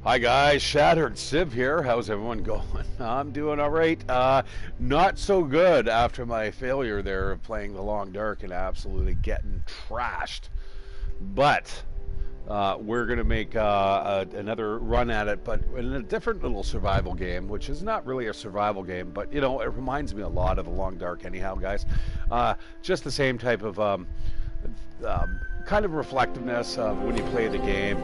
Hi guys, ShatteredCiv here. How's everyone going? I'm doing all right. Not so good after my failure there of playing the Long Dark and absolutely getting trashed. But we're going to make another run at it, but in a different little survival game, which is not really a survival game, but you know, it reminds me a lot of the Long Dark anyhow, guys. Just the same type of kind of reflectiveness of when you play the game.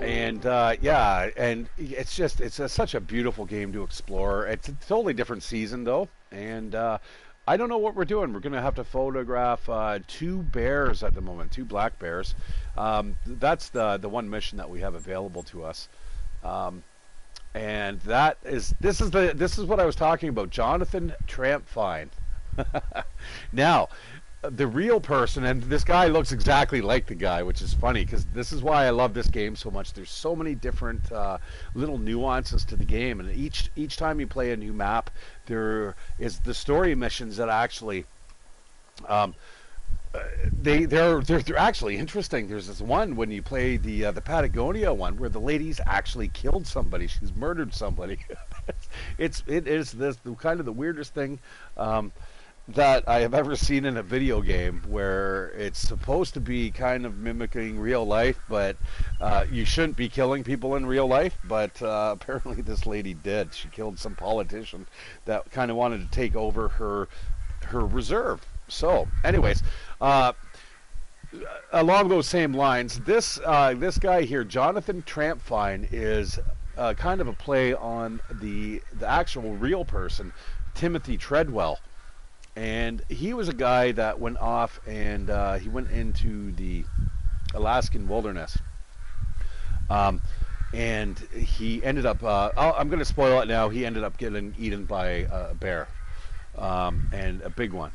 And yeah, and it's such a beautiful game to explore. It's a totally different season though, and I don't know what we're doing. We're going to have to photograph two bears at the moment, two black bears. That's the one mission that we have available to us, and this is what I was talking about. Jonathan Trampfine. Now, the real person, and this guy looks exactly like the guy, which is funny because this is why I love this game so much. There's so many different little nuances to the game, and each time you play a new map, there is the story missions that actually they're actually interesting. There's this one when you play the Patagonia one where the lady's actually killed somebody. She's murdered somebody. it is this kind of the weirdest thing. That I have ever seen in a video game, where it's supposed to be kind of mimicking real life, but you shouldn't be killing people in real life, but apparently this lady did. She killed some politician that kind of wanted to take over her reserve. So anyways, along those same lines, this guy here, Jonathan Trampfine, is kind of a play on the actual real person, Timothy Treadwell. And he was a guy that went off and he went into the Alaskan wilderness. And he ended up, I'm going to spoil it now, he ended up getting eaten by a bear, and a big one.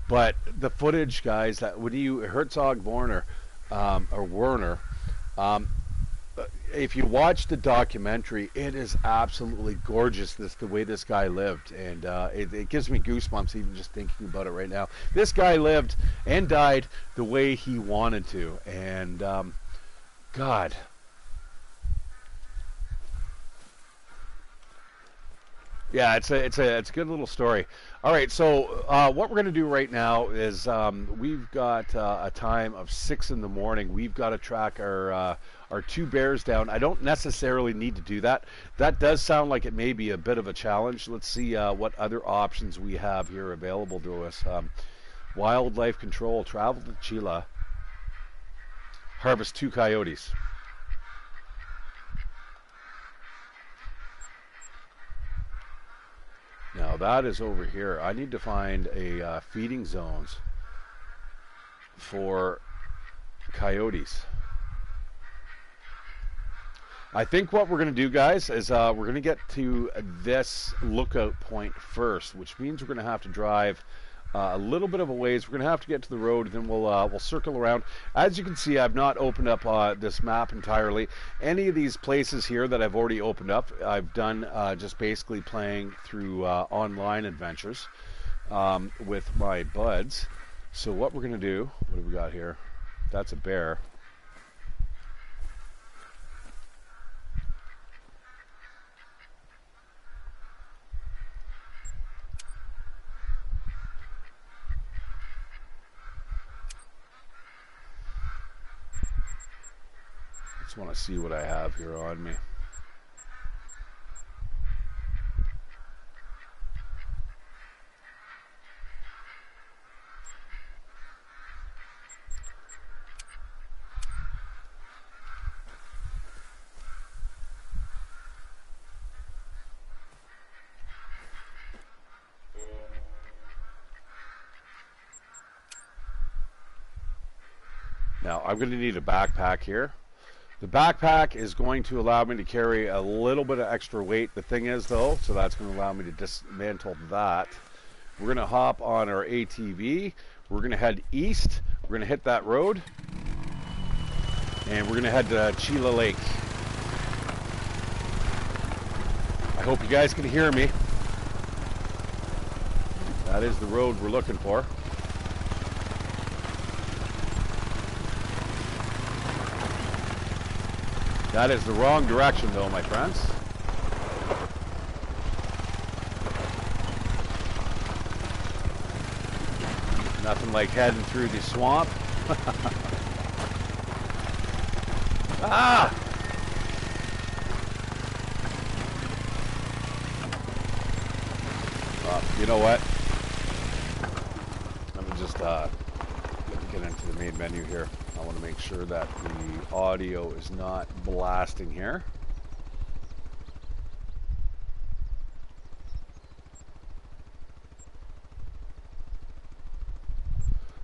But the footage, guys, that when you, Herzog Werner, or Werner, if you watch the documentary, it is absolutely gorgeous, the way this guy lived, and it gives me goosebumps even just thinking about it right now. This guy lived and died the way he wanted to, and God. Yeah, it's a good little story. All right, so what we're going to do right now is we've got a time of 6 in the morning. We've got to track our two bears down. I don't necessarily need to do that. That does sound like it may be a bit of a challenge. Let's see what other options we have here available to us. Wildlife control, travel to Chile, harvest 2 coyotes. Now that is over here. I need to find a feeding zones for coyotes. I think what we're going to do, guys, is we're going to get to this lookout point first, which means we're going to have to drive a little bit of a ways. We're going to have to get to the road, then we'll circle around. As you can see, I've not opened up this map entirely. Any of these places here that I've already opened up, I've done just basically playing through online adventures with my buds. So what we're going to do, what have we got here? That's a bear. Want to see what I have here on me. Now I'm going to need a backpack here. The backpack is going to allow me to carry a little bit of extra weight. The thing is, though, so that's going to allow me to dismantle that. We're going to hop on our ATV. We're going to head east. We're going to hit that road. And we're going to head to Chile Lake. I hope you guys can hear me. That is the road we're looking for. That is the wrong direction, though, my friends. Nothing like heading through the swamp. Ah! You know what? Let me just get into the main menu here. I want to make sure that the audio is not blasting here.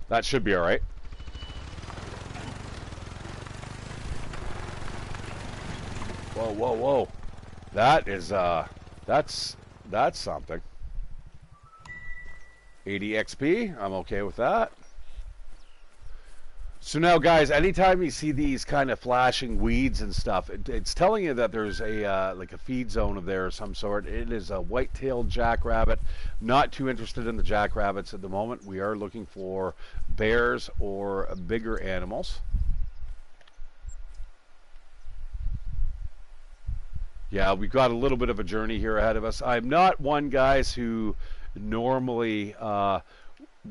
That should be all right. Whoa, whoa, whoa. That is, that's something. 80 XP, I'm okay with that. So now, guys, anytime you see these kind of flashing weeds and stuff, it's telling you that there's a like a feed zone of there of some sort. It is a white-tailed jackrabbit. Not too interested in the jackrabbits at the moment. We are looking for bears or bigger animals. Yeah, we've got a little bit of a journey here ahead of us. I'm not one, guys, who normally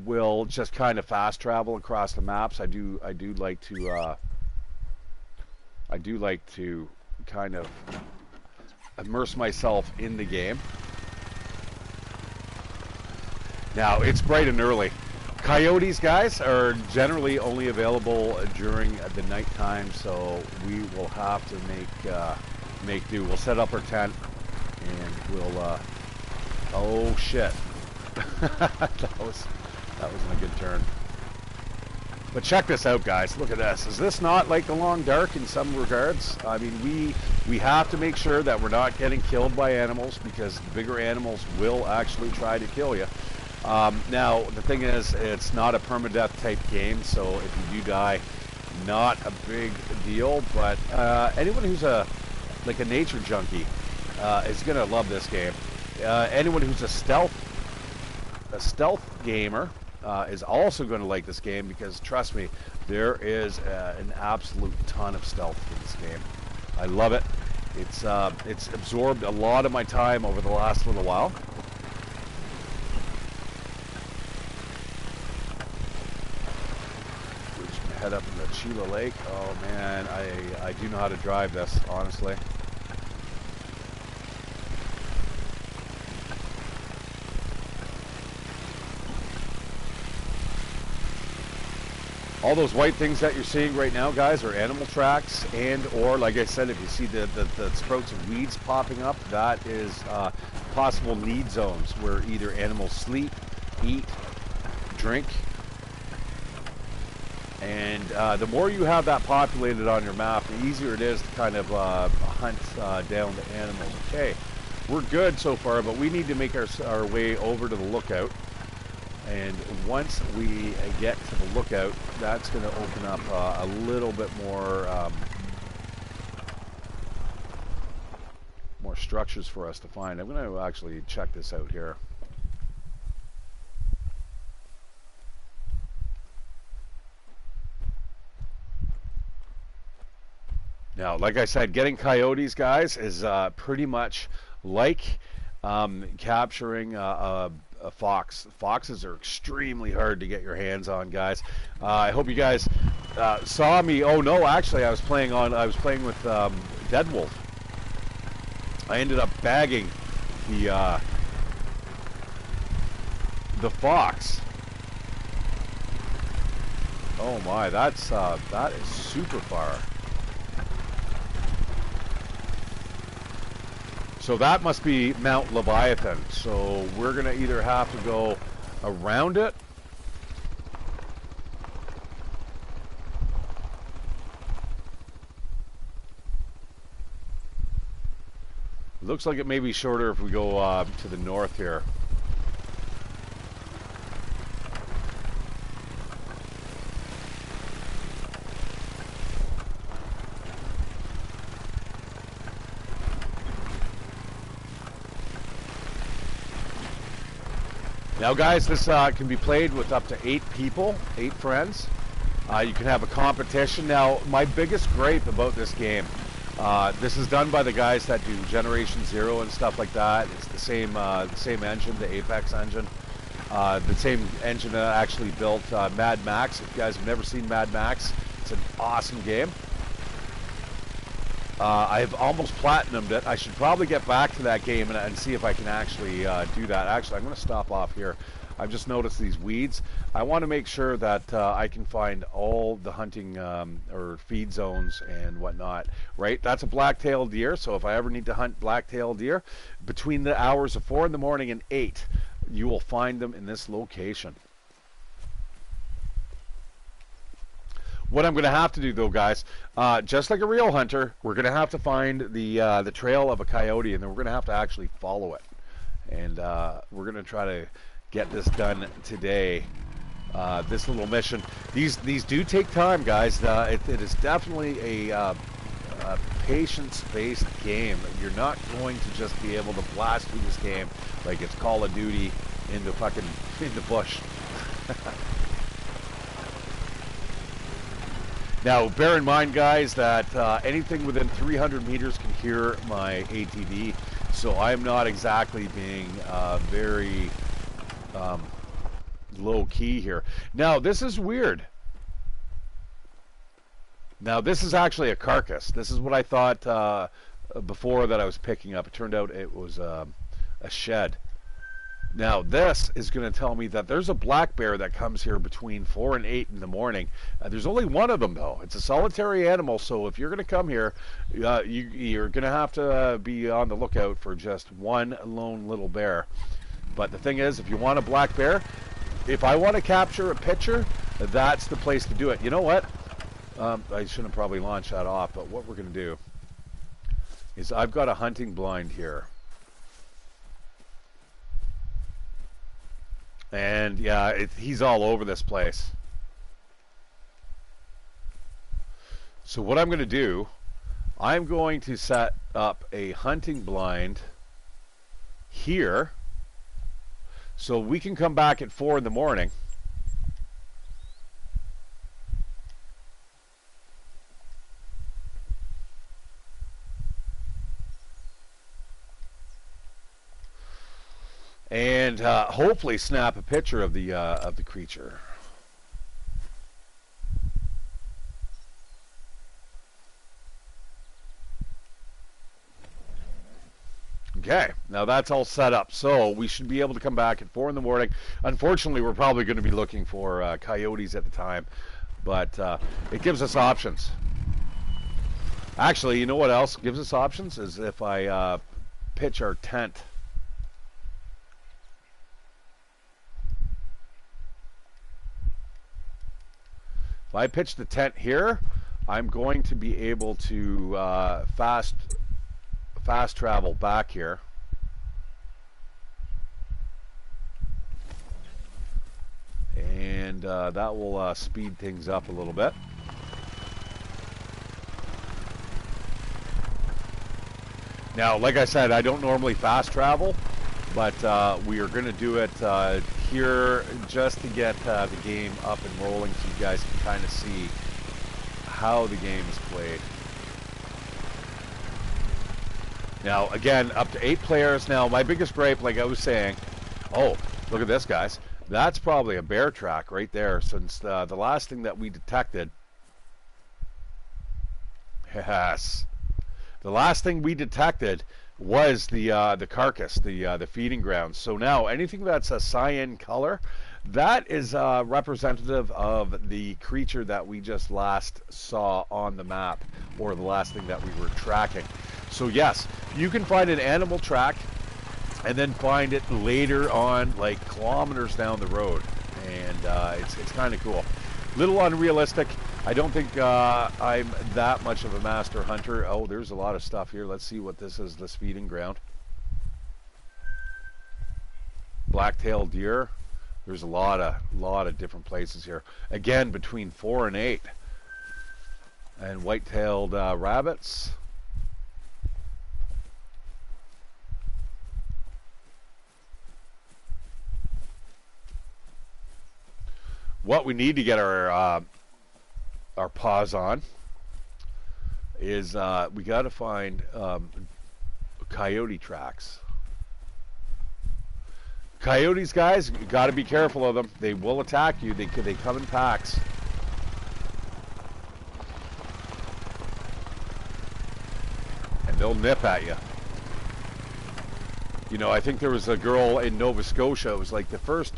will just kind of fast travel across the maps. I do like to kind of immerse myself in the game. Now it's bright and early. Coyotes, guys, are generally only available during the nighttime, so we will have to make do. We'll set up our tent and we'll oh shit. that wasn't a good turn. But check this out, guys. Look at this. Is this not like the Long Dark in some regards? I mean, we have to make sure that we're not getting killed by animals, because bigger animals will actually try to kill you. Now, the thing is, it's not a permadeath type game, so if you do die, not a big deal. But anyone who's a nature junkie is gonna love this game. Anyone who's a stealth gamer is also going to like this game, because trust me, there is an absolute ton of stealth in this game. I love it. It's absorbed a lot of my time over the last little while. We're just going to head up in the Chila Lake. Oh man, I do know how to drive this, honestly. All those white things that you're seeing right now, guys, are animal tracks, and or, like I said, if you see the sprouts of weeds popping up, that is possible need zones where either animals sleep, eat, drink. And the more you have that populated on your map, the easier it is to kind of hunt down the animals. Okay, we're good so far, but we need to make our way over to the lookout. And once we get to the lookout, that's going to open up a little bit more structures for us to find. I'm going to actually check this out here. Now, like I said, getting coyotes, guys, is pretty much like capturing a fox. Foxes are extremely hard to get your hands on, guys. I hope you guys saw me. Oh no, actually, I was playing with Dead Wolf. I ended up bagging the fox. Oh my, that is super far. So that must be Mount Leviathan. So we're going to either have to go around it. Looks like it may be shorter if we go to the north here. Now guys, this can be played with up to 8 people, 8 friends. You can have a competition. Now, my biggest gripe about this game This is done by the guys that do Generation Zero and stuff like that. It's the same engine, the Apex engine. The same engine that actually built Mad Max. If you guys have never seen Mad Max, it's an awesome game. I've almost platinumed it. I should probably get back to that game and see if I can actually do that. Actually, I'm going to stop off here. I've just noticed these weeds. I want to make sure that I can find all the hunting or feed zones and whatnot. Right? That's a black-tailed deer, so if I ever need to hunt black-tailed deer, between the hours of 4 in the morning and 8, you will find them in this location. What I'm going to have to do, though, guys, just like a real hunter, we're going to have to find the trail of a coyote, and then we're going to have to actually follow it. And we're going to try to get this done today. This little mission. These do take time, guys. It is definitely a patience-based game. You're not going to just be able to blast through this game like it's Call of Duty in the bush. Now, bear in mind, guys, that anything within 300 meters can hear my ATV, so I'm not exactly being very low-key here. Now, this is weird. Now, this is actually a carcass. This is what I thought before that I was picking up. It turned out it was a shed. Now, this is going to tell me that there's a black bear that comes here between 4 and 8 in the morning. There's only one of them, though. It's a solitary animal, so if you're going to come here, you're going to have to be on the lookout for just one lone little bear. But the thing is, if you want a black bear, if I want to capture a picture, that's the place to do it. You know what? I shouldn't probably launch that off, but what we're going to do is I've got a hunting blind here. And yeah, he's all over this place. So what I'm going to do, I'm going to set up a hunting blind here so we can come back at 4 in the morning. And hopefully snap a picture of the creature. Okay, now that's all set up, so we should be able to come back at 4 in the morning. Unfortunately, we're probably going to be looking for coyotes at the time, but it gives us options. Actually, you know what else gives us options is if I pitch our tent. If I pitch the tent here, I'm going to be able to fast travel back here. And that will speed things up a little bit. Now, like I said, I don't normally fast travel, but we are going to do it here just to get the game up and rolling so you guys can kind of see how the game is played. Now, again, up to 8 players. Now, my biggest gripe, like I was saying, oh, look at this, guys. That's probably a bear track right there, since the last thing that we detected, yes, the last thing we detected was the carcass, the feeding grounds. So now anything that's a cyan color, that is representative of the creature that we just last saw on the map, or the last thing that we were tracking. So yes, you can find an animal track and then find it later on, like kilometers down the road, and it's kind of cool. Little unrealistic. I don't think I'm that much of a master hunter. Oh, there's a lot of stuff here. Let's see what this is, this feeding ground. Black-tailed deer. There's a lot of different places here. Again, between 4 and 8. And white-tailed rabbits. What we need to get our paws on is we got to find coyote tracks. Coyotes, guys, you got to be careful of them. They will attack you. They come in packs. And they'll nip at you. You know, I think there was a girl in Nova Scotia. It was like the first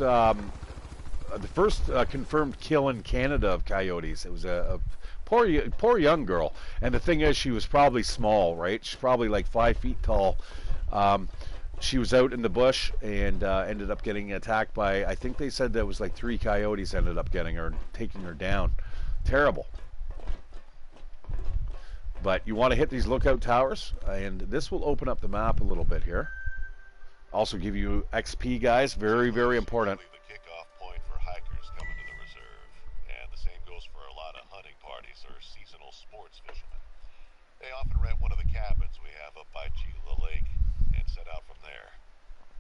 confirmed kill in Canada of coyotes. It was a poor young girl. And the thing is, she was probably small, right? She's probably like 5 feet tall. She was out in the bush and ended up getting attacked by, I think they said there was like 3 coyotes ended up getting her, taking her down. Terrible. But you want to hit these lookout towers, and this will open up the map a little bit here. Also give you XP, guys. Very, very important. The kickoff point for hikers coming to the reserve, and the same goes for a lot of hunting parties or seasonal sports fishermen. They often rent one of the cabins we have up by Chila Lake and set out from there.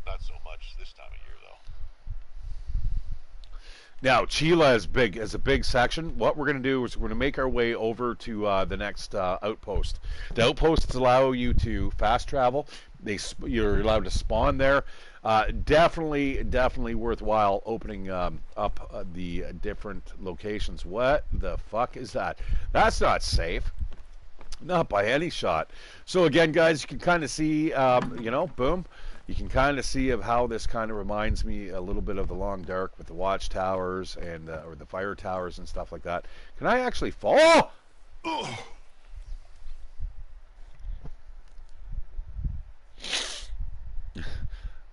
Not so much this time of year, though. Now, Chila is big, is a big section. What we're going to do is we're going to make our way over to the next outpost. The outposts allow you to fast travel. You're allowed to spawn there. Definitely worthwhile opening up the different locations. What the fuck is that? That's not safe. Not by any shot. So again, guys, you can kind of see, you know, boom. You can kind of see of how this kind of reminds me a little bit of the Long Dark with the watchtowers and or the fire towers and stuff like that. Can I actually fall? Oh!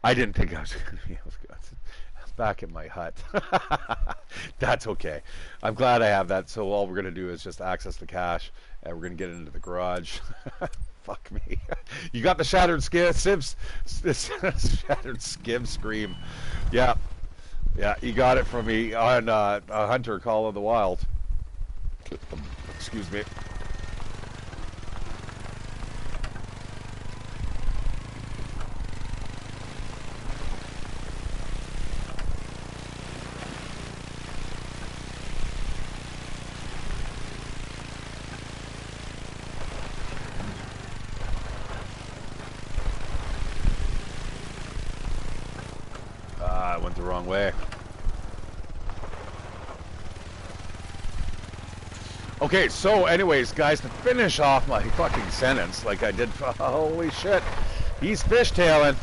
I didn't think I was going to be able to go back in my hut. That's okay. I'm glad I have that. So all we're going to do is just access the cache, and we're going to get into the garage. Fuck me. You got the ShatteredCiv, ShatteredCiv scream. Yeah. Yeah, you got it from me on a Hunter Call of the Wild. Excuse me. I went the wrong way. Okay, so anyways, guys, to finish off my fucking sentence like I did, holy shit, he's fishtailing.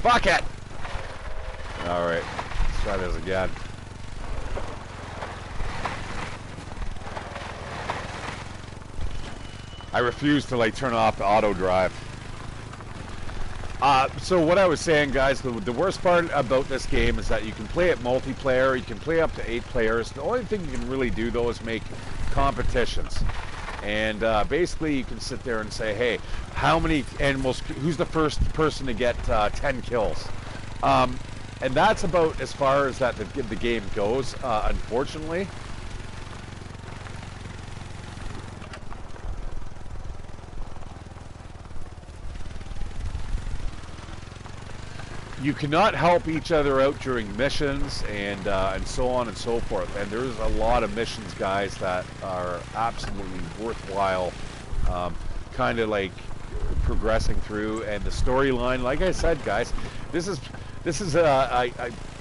Fuck it! Alright, let's try this again. I refuse to like turn off the auto drive. So what I was saying, guys, the worst part about this game is that you can play it multiplayer. You can play up to 8 players. The only thing you can really do though is make competitions. And basically you can sit there and say, hey, how many animals, who's the first person to get 10 kills? And that's about as far as that the game goes, unfortunately. You cannot help each other out during missions and so on and so forth. And there's a lot of missions, guys, that are absolutely worthwhile, kind of like progressing through. And the storyline, like I said, guys, this is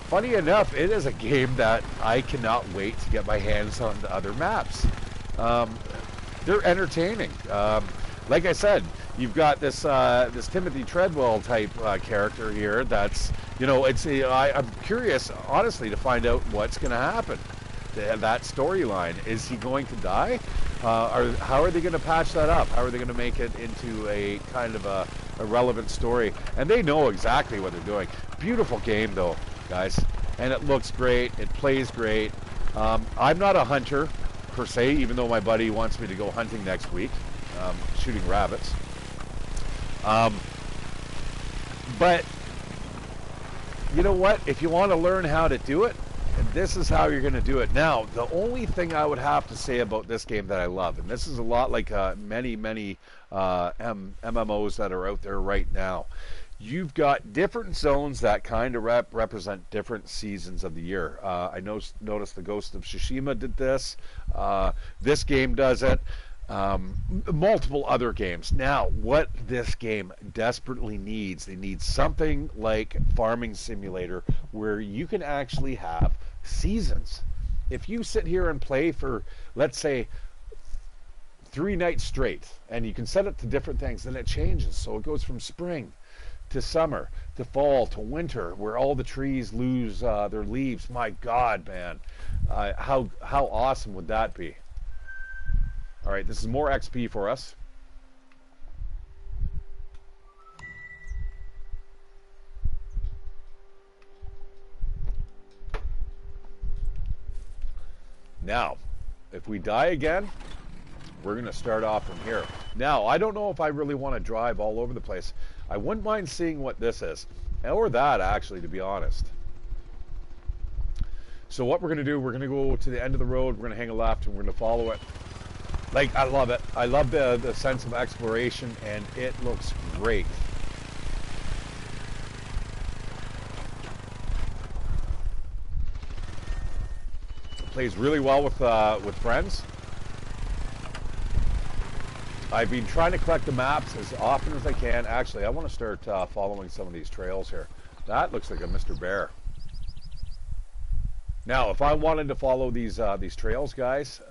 funny enough, it is a game that I cannot wait to get my hands on the other maps. They're entertaining. Like I said, you've got this this Timothy Treadwell type character here. That's, you know, it's I'm curious, honestly, to find out what's going to happen. That storyline, is he going to die? Or how are they going to patch that up? How are they going to make it into a kind of a relevant story? And they know exactly what they're doing. Beautiful game, though, guys, and it looks great. It plays great. I'm not a hunter per se, even though my buddy wants me to go hunting next week. Shooting rabbits. But you know what? If you want to learn how to do it, this is how you're going to do it. Now, the only thing I would have to say about this game that I love, and this is a lot like many MMOs that are out there right now, you've got different zones that kind of represent different seasons of the year. I noticed the Ghost of Tsushima did this. This game does it. Multiple other games. Now, what this game desperately needs, they need something like Farming Simulator where you can actually have seasons. If you sit here and play for, let's say, 3 nights straight, and you can set it to different things, then it changes. So it goes from spring to summer to fall to winter, where all the trees lose their leaves. My God, man, how awesome would that be? All right, this is more XP for us. Now, if we die again, we're going to start off from here. Now, I don't know if I really want to drive all over the place. I wouldn't mind seeing what this is. Or that, actually, to be honest. So what we're going to do, we're going to go to the end of the road, we're going to hang a left, and we're going to follow it. Like, I love it. I love the sense of exploration, and it looks great. It plays really well with friends. I've been trying to collect the maps as often as I can. Actually, I want to start following some of these trails here. That looks like a Mr. Bear. Now, if I wanted to follow these trails, guys,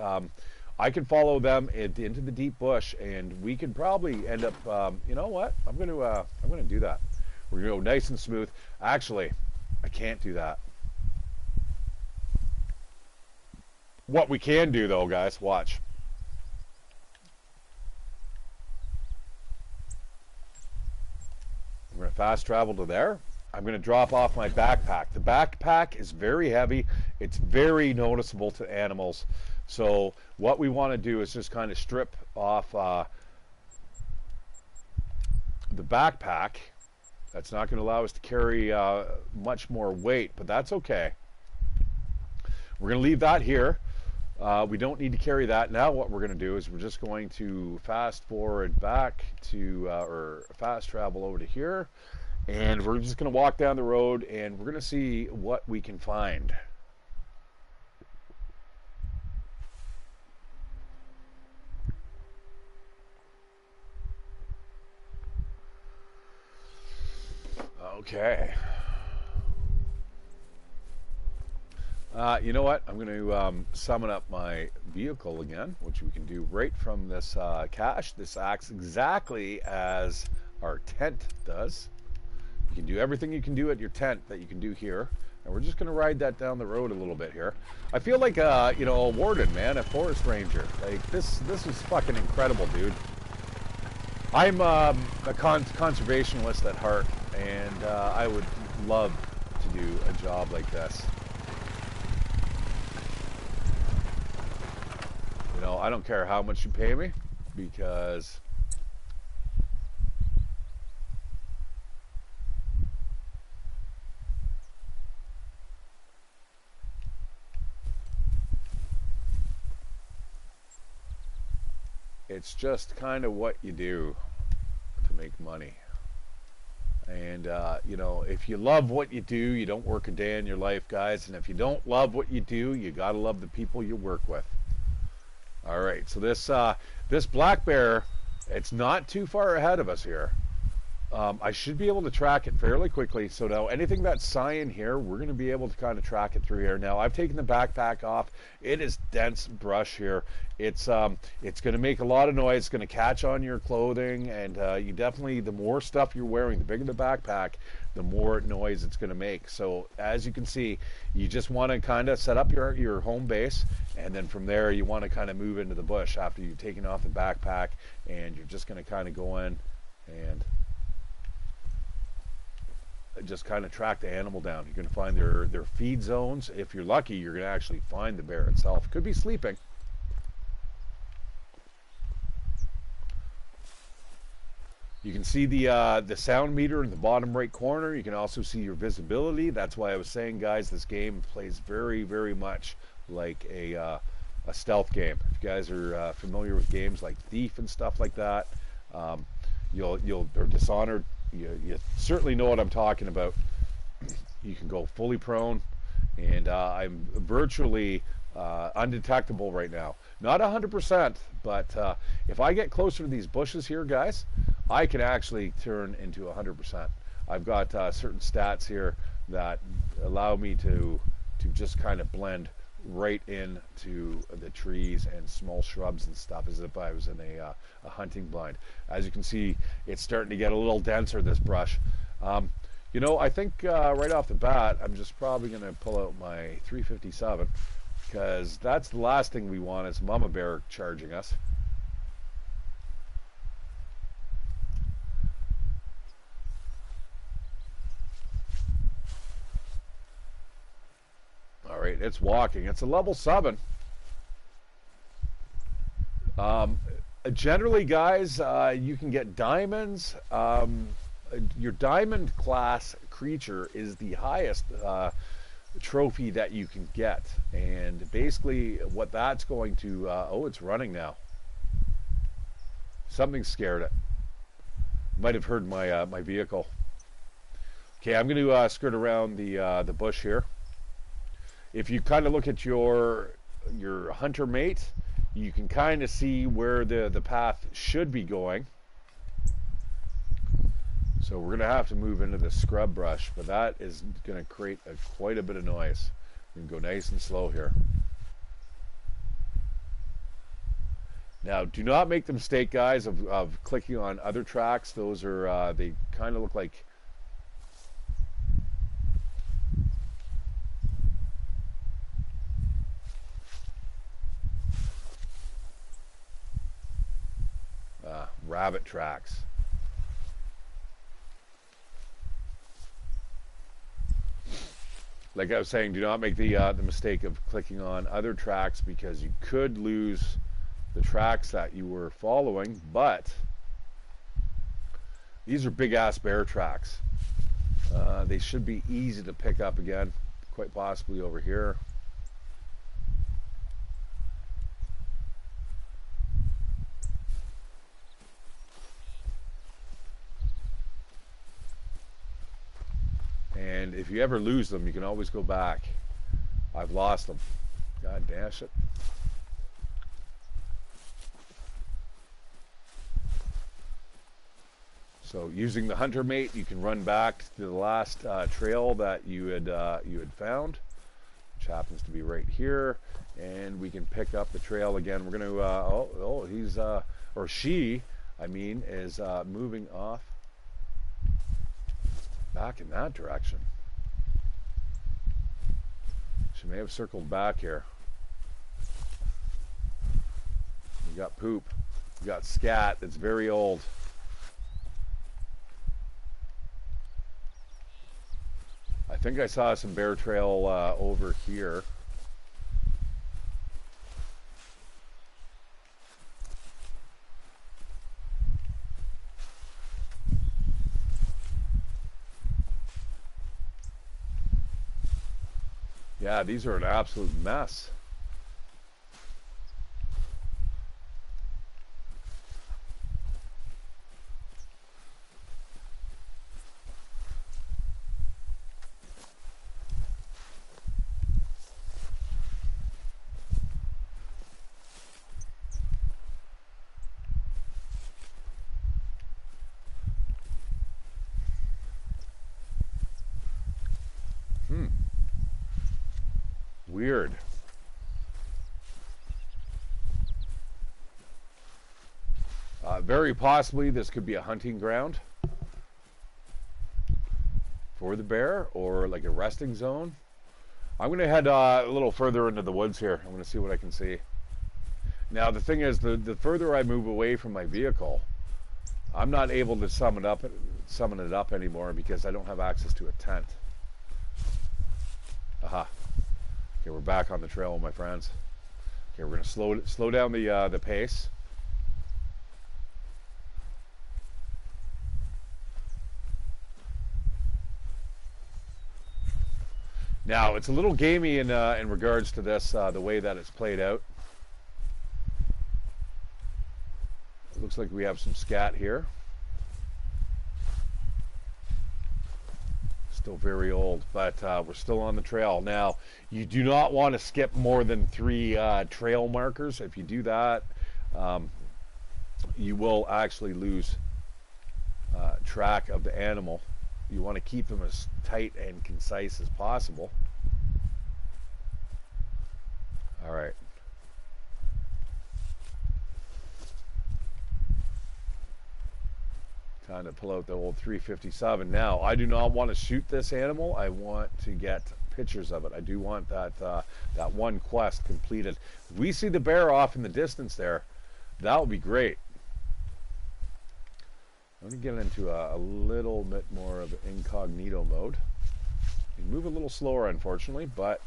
I could follow them into the deep bush, and we could probably end up. You know what? I'm going to do that. We're going to go nice and smooth. Actually, I can't do that. What we can do, though, guys, watch. I'm going to fast travel to there. I'm going to drop off my backpack. The backpack is very heavy. It's very noticeable to animals. So what we want to do is just kind of strip off the backpack. That's not going to allow us to carry much more weight, but that's okay. We're going to leave that here. We don't need to carry that. Now what we're going to do is we're just going to fast forward back to, or fast travel over to here. And we're just going to walk down the road, and we're going to see what we can find. Okay. You know what? I'm going to summon up my vehicle again, which we can do right from this cache. This acts exactly as our tent does. You can do everything you can do at your tent that you can do here. And we're just going to ride that down the road a little bit here. I feel like, you know, a warden, man, a forest ranger. Like, this is fucking incredible, dude. I'm a conservationist at heart, and I would love to do a job like this. You know, I don't care how much you pay me, because it's just kind of what you do to make money. And, you know, if you love what you do, you don't work a day in your life, guys. And if you don't love what you do, you got to love the people you work with. All right, so this black bear, it's not too far ahead of us here. I should be able to track it fairly quickly. So now anything that's cyan here, we're going to be able to kind of track it through here. Now I've taken the backpack off. It is dense brush here. It's going to make a lot of noise. It's going to catch on your clothing, and you definitely, the more stuff you're wearing, the bigger the backpack, the more noise it's going to make. So as you can see, you just want to kind of set up your home base, and then from there you want to kind of move into the bush after you've taken off the backpack, and you're just going to kind of go in and just kind of track the animal down. You're going to find their feed zones. If you're lucky, you're going to actually find the bear itself. Could be sleeping. You can see the sound meter in the bottom right corner. You can also see your visibility. That's why I was saying, guys, this game plays very, very much like a stealth game. If you guys are familiar with games like Thief and stuff like that, or Dishonored, you certainly know what I'm talking about. You can go fully prone, and I'm virtually undetectable right now. Not 100%, but if I get closer to these bushes here, guys, I can actually turn into 100%. I've got certain stats here that allow me to just kind of blend right into the trees and small shrubs and stuff as if I was in a hunting blind. As you can see, it's starting to get a little denser, this brush. You know, I think right off the bat, I'm just probably going to pull out my 357, because that's the last thing we want is mama bear charging us. All right, it's walking. It's a level 7. Generally, guys, you can get diamonds. Your diamond class creature is the highest trophy that you can get, and basically what that's going to oh, it's running now. Something scared it. Might have heard my my vehicle. Okay, I'm going to skirt around the bush here. If you kind of look at your hunter mate, you can kind of see where the path should be going. So we're going to have to move into the scrub brush, but that is going to create quite a bit of noise. We can go nice and slow here. Now, do not make the mistake, guys, of clicking on other tracks. Those are, they kind of look like rabbit tracks. Like I was saying, do not make the mistake of clicking on other tracks, because you could lose the tracks that you were following. But these are big ass bear tracks. They should be easy to pick up again, quite possibly over here. And if you ever lose them, you can always go back. I've lost them. God dash it. So using the hunter mate, you can run back to the last trail that you had found, which happens to be right here, and we can pick up the trail again. We're going to he's or she, I mean, is moving off back in that direction. She may have circled back here. We got poop. We got scat that's very old. I think I saw some bear trail over here. Yeah, these are an absolute mess. Weird. Very possibly this could be a hunting ground for the bear, or like a resting zone. I'm going to head a little further into the woods here. I'm going to see what I can see. Now the thing is, the further I move away from my vehicle, I'm not able to summon it up anymore, because I don't have access to a tent. Aha. Okay, we're back on the trail, my friends. Okay, we're going to slow down the pace. Now, it's a little gamey in regards to this, the way that it's played out. It looks like we have some scat here. Still very old, but we're still on the trail. Now, you do not want to skip more than 3 trail markers. If you do that, um, you will actually lose track of the animal. You want to keep them as tight and concise as possible. All right. Time to pull out the old 357. Now, I do not want to shoot this animal. I want to get pictures of it. I do want that that one quest completed. If we see the bear off in the distance there, that would be great. I'm going to get into a little bit more of incognito mode. You move a little slower, unfortunately, but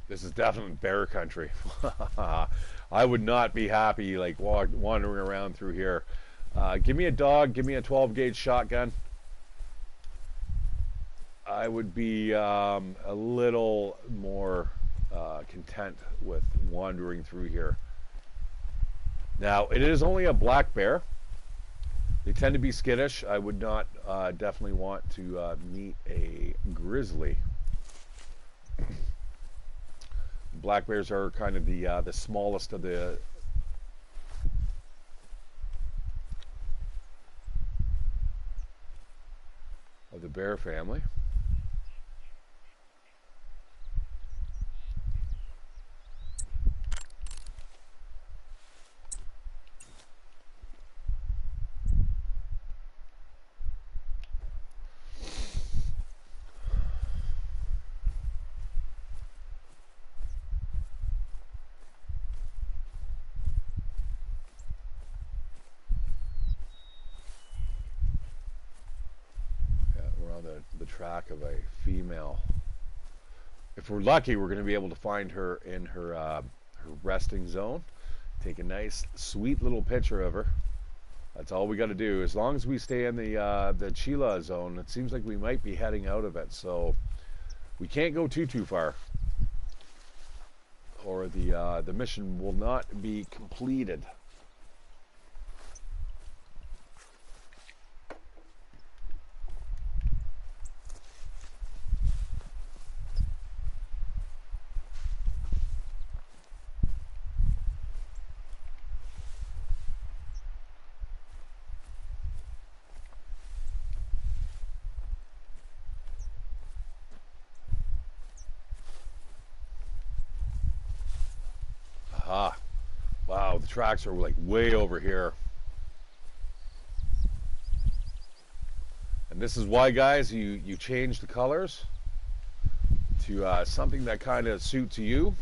this is definitely bear country. I would not be happy like wandering around through here. Give me a dog, give me a 12 gauge shotgun. I would be a little more content with wandering through here. Now, it is only a black bear. They tend to be skittish. I would not definitely want to meet a grizzly. Black bears are kind of the smallest of the bear family. The track of a female. If we're lucky, we're going to be able to find her in her resting zone. Take a nice, sweet little picture of her. That's all we got to do. As long as we stay in the Chila zone, it seems like we might be heading out of it. So we can't go too far, or the mission will not be completed. Ah, wow, the tracks are like way over here. And this is why, guys, you change the colors to something that kind of suits you,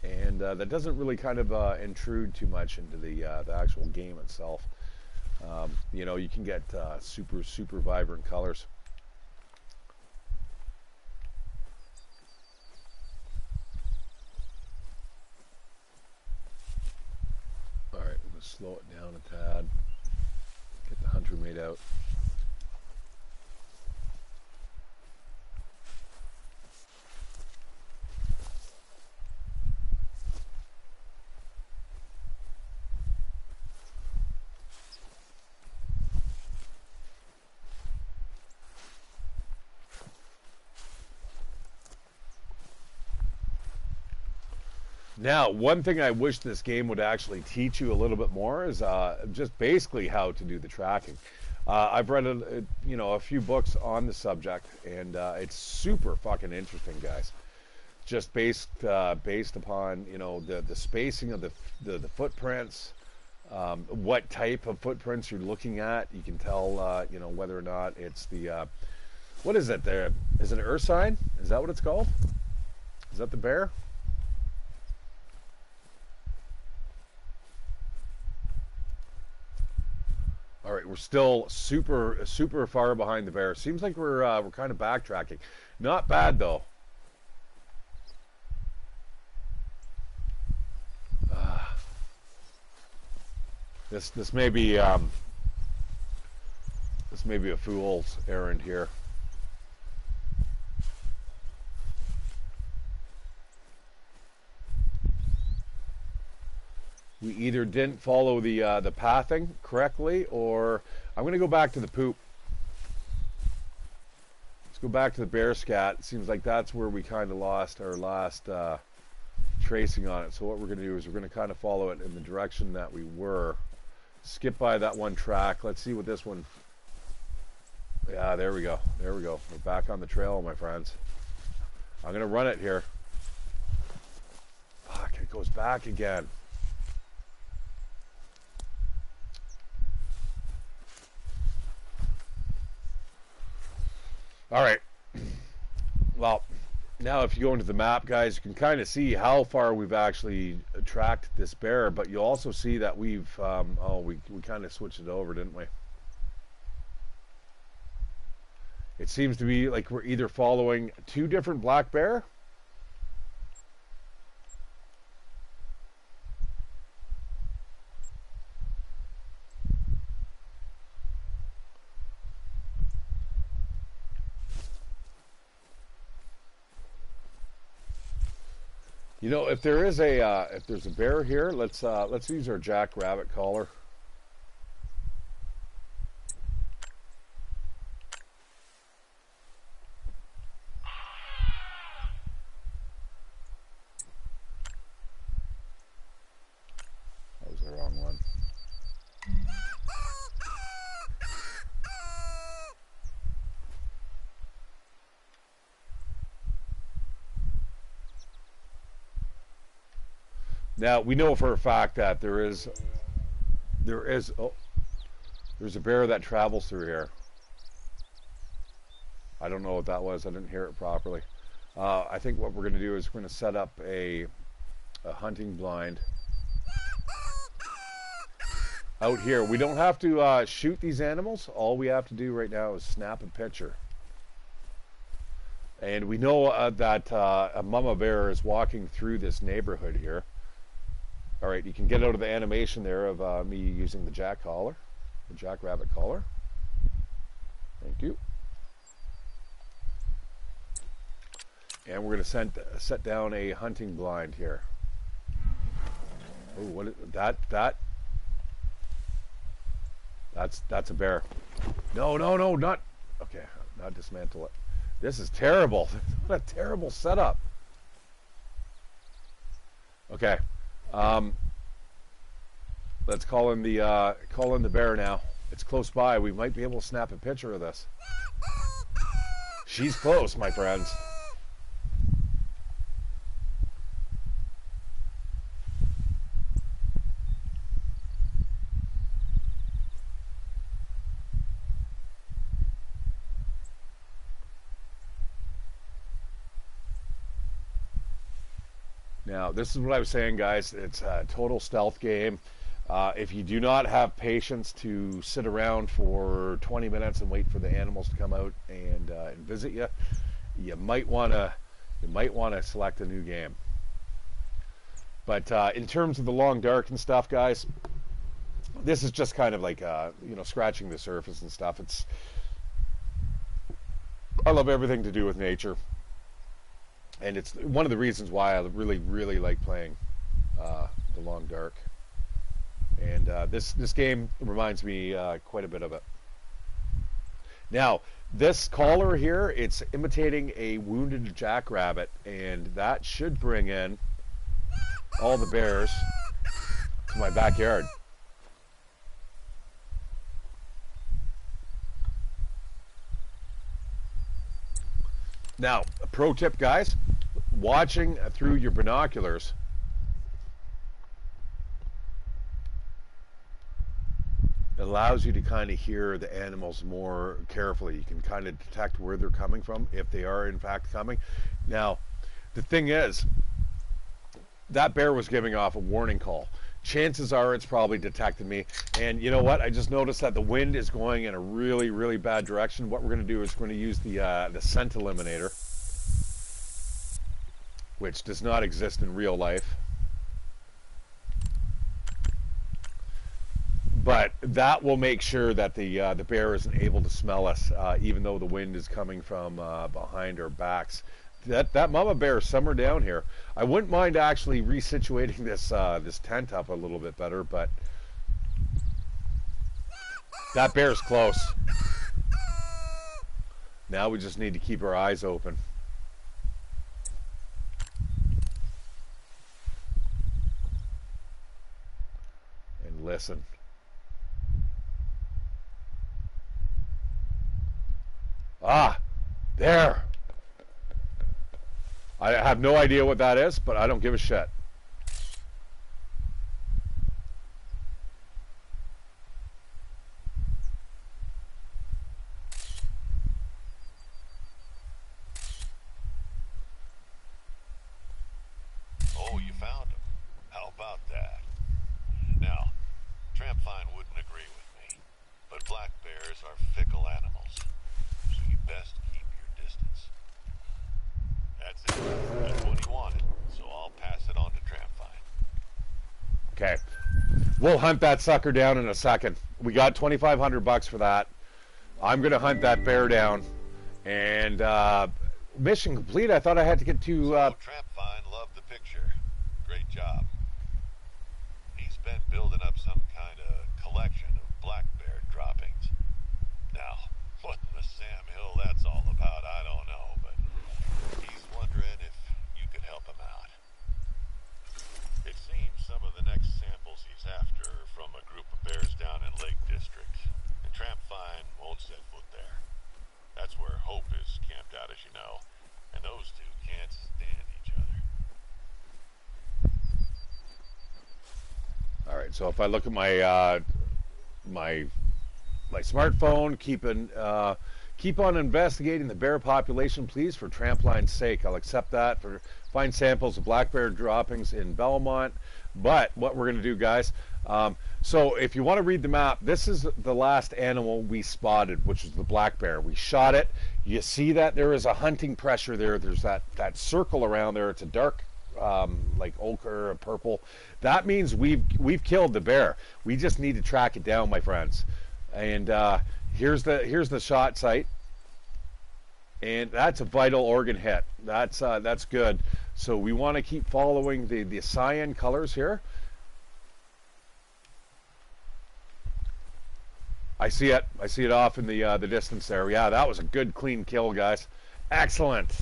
and that doesn't really kind of intrude too much into the actual game itself. You know, you can get super vibrant colors. Alright, I'm going to slow it down a tad. Get the hunter made out. Now, one thing I wish this game would actually teach you a little bit more is just basically how to do the tracking. I've read a few books on the subject, and it's super fucking interesting, guys. Just based upon the spacing of the footprints, what type of footprints you're looking at. You can tell whether or not it's the what is it there? Is it an ursine? Is that what it's called? Is that the bear? All right, we're still super far behind the bear. Seems like we're kind of backtracking. Not bad though. This may be a fool's errand here. we either didn't follow the pathing correctly, or I'm going to go back to the poop. Let's go back to the bear scat. It seems like that's where we kind of lost our last tracing on it. So what we're going to do is we're going to kind of follow it in the direction that we were. Skip by that one track. Let's see what this one. Yeah, there we go. There we go. We're back on the trail, my friends. I'm going to run it here. Fuck, it goes back again. All right. Well, now if you go into the map, guys, you can kind of see how far we've actually tracked this bear, but you'll also see that we've, we kind of switched it over, didn't we? It seems to be like we're either following two different black bear. You know, if there is a if there's a bear here, let's use our jackrabbit collar. That was the wrong one. Now we know for a fact that there's a bear that travels through here. I don't know what that was. I didn't hear it properly. I think what we're going to do is we're going to set up a hunting blind out here. We don't have to shoot these animals. All we have to do right now is snap a picture. And we know that a mama bear is walking through this neighborhood here. All right, you can get out of the animation there of me using the jackrabbit collar. Thank you. And we're going to set down a hunting blind here. Oh, what is that? That's a bear. No, not. Okay, not dismantle it. This is terrible. What a terrible setup. Okay. Let's call in the bear now. It's close by. We might be able to snap a picture of this. She's close, my friends. Now, this is what I was saying, guys. It's a total stealth game. If you do not have patience to sit around for 20 minutes and wait for the animals to come out and visit you, you might want to select a new game. But in terms of the long dark and stuff, guys, this is just kind of like scratching the surface and stuff. I love everything to do with nature. And it's one of the reasons why I really, really like playing the long dark. And this game reminds me quite a bit of it. Now, this collar here, it's imitating a wounded jackrabbit, and that should bring in all the bears to my backyard. Now, a pro tip, guys, watching through your binoculars, it allows you to kind of hear the animals more carefully. You can kind of detect where they're coming from, if they are in fact coming. Now, the thing is, that bear was giving off a warning call. Chances are it's probably detected me. And you know what? I just noticed that the wind is going in a really, really bad direction. What we're going to do is we're going to use the scent eliminator, which does not exist in real life. But that will make sure that the bear isn't able to smell us, even though the wind is coming from behind our backs. that mama bear is somewhere down here. I wouldn't mind actually resituating this this tent up a little bit better, but that bear's close. Now we just need to keep our eyes open. And listen. Ah, there. I have no idea what that is, but I don't give a shit. Oh, you found him. How about that? Now, Trampfine wouldn't agree with me, but black bears are fickle animals, so you best keep your distance. That's it. That's what he wanted, so I'll pass it on to Trampfine. Okay. We'll hunt that sucker down in a second. We got $2,500 for that. I'm going to hunt that bear down. And mission complete. I thought I had to get to... So Trampfine loved the picture. Great job. He's been building up some kind of collection of black bear droppings. Now, what in the Sam Hill that's all about, I don't know, but he's wondering if you could help him out. It seems some of the next samples he's after are from a group of bears down in Lake District, and Trampfine won't set foot there. That's where Hope is camped out, as you know, and those two can't stand each other. All right, so if I look at my my smartphone, keep on investigating the bear population, please, for Trampline's sake. I'll accept that. Find samples of black bear droppings in Belmont. But what we're going to do, guys, so if you want to read the map, this is the last animal we spotted, which is the black bear. We shot it. You see that there is a hunting pressure there. There's that circle around there. It's a dark like ochre or purple. That means we've killed the bear. We just need to track it down, my friends. And here's the shot site, and that's a vital organ hit. That's good. So we want to keep following the cyan colors here. I see it. I see it off in the distance there. Yeah, that was a good clean kill, guys. Excellent.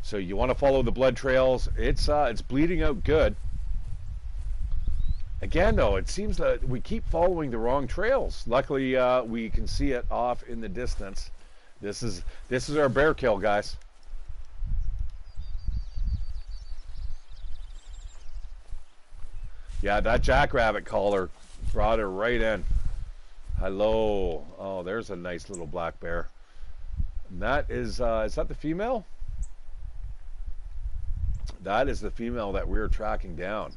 So you want to follow the blood trails. It's bleeding out good. Again, though, it seems that we keep following the wrong trails. Luckily, we can see it off in the distance. This is our bear kill, guys. Yeah, that jackrabbit collar brought her right in. Hello. Oh, there's a nice little black bear. And that is that the female? That is the female that we're tracking down.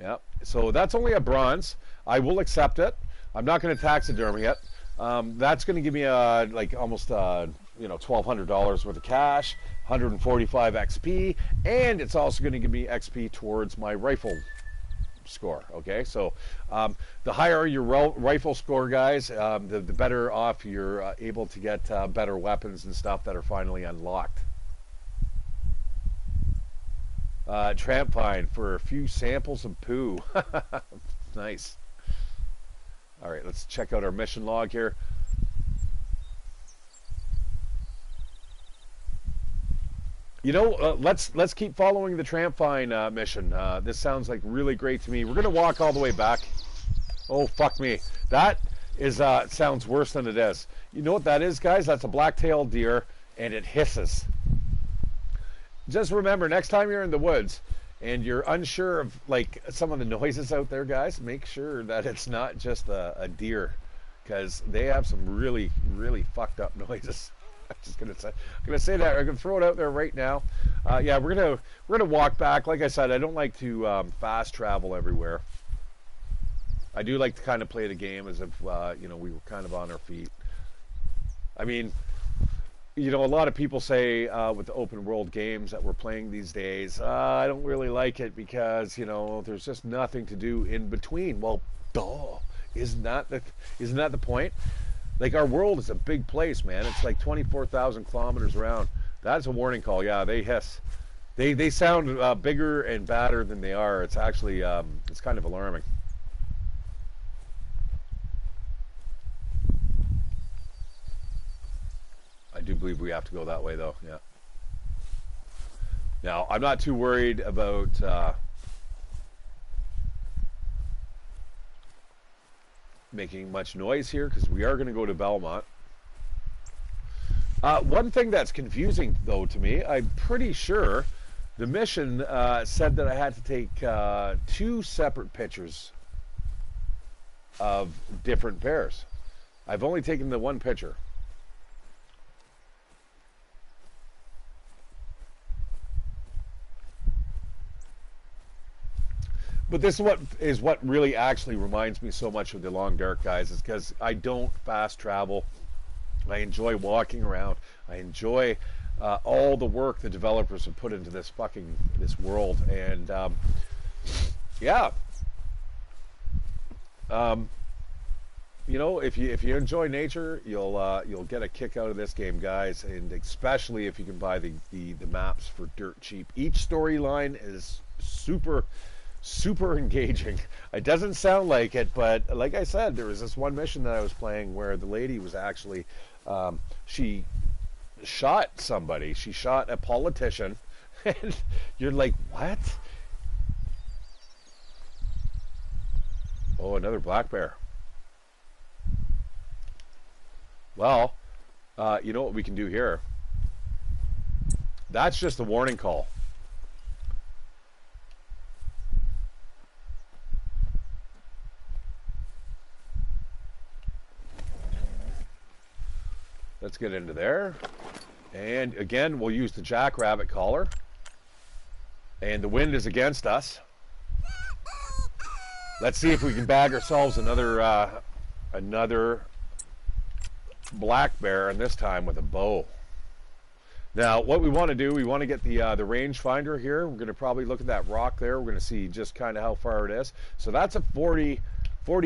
Yep. So that's only a bronze. I will accept it. I'm not going to taxidermy it. That's going to give me like almost $1,200 worth of cash, 145 XP, and it's also going to give me XP towards my rifle score. Okay, so the higher your rifle score, guys, the better off you're able to get better weapons and stuff that are finally unlocked. Trampfine for a few samples of poo. Nice. All right, let's check out our mission log here. You know, let's keep following the Trampfine mission. This sounds like really great to me. We're gonna walk all the way back. Oh fuck me! That is sounds worse than it is. You know what that is, guys? That's a black-tailed deer, and it hisses. Just remember, next time you're in the woods and you're unsure of like some of the noises out there, guys, make sure that it's not just a deer, because they have some really, really fucked up noises. I'm just gonna say that. I'm gonna throw it out there right now. Yeah, we're gonna walk back. Like I said, I don't like to fast travel everywhere. I do like to kind of play the game as if we were kind of on our feet. I mean, you know, a lot of people say with the open world games that we're playing these days, I don't really like it because, you know, there's just nothing to do in between. Well, duh. Isn't that the point? Like, our world is a big place, man. It's like 24,000 kilometers around. That's a warning call. Yeah, they hiss. They sound bigger and badder than they are. It's actually it's kind of alarming. I do believe we have to go that way, though. Yeah. Now, I'm not too worried about making much noise here because we are going to go to Belmont. One thing that's confusing, though, to me, I'm pretty sure the mission said that I had to take 2 separate pictures of different bears. I've only taken the 1 picture. But this is what really actually reminds me so much of the Long Dark, guys, is because I don't fast travel. I enjoy walking around. I enjoy all the work the developers have put into this world, and yeah, you know, if you enjoy nature, you'll get a kick out of this game, guys, and especially if you can buy the maps for dirt cheap. Each storyline is super engaging. It doesn't sound like it, but like I said, there was this one mission that I was playing where the lady was actually she shot somebody. She shot a politician, and you're like, what? Oh, another black bear. Well, you know what we can do here? That's just a warning call. Let's get into there. And again, we'll use the jackrabbit collar. And the wind is against us. Let's see if we can bag ourselves another black bear, and this time with a bow. Now, what we want to do, we want to get the rangefinder here. We're going to probably look at that rock there. We're going to see just kind of how far it is. So that's a 40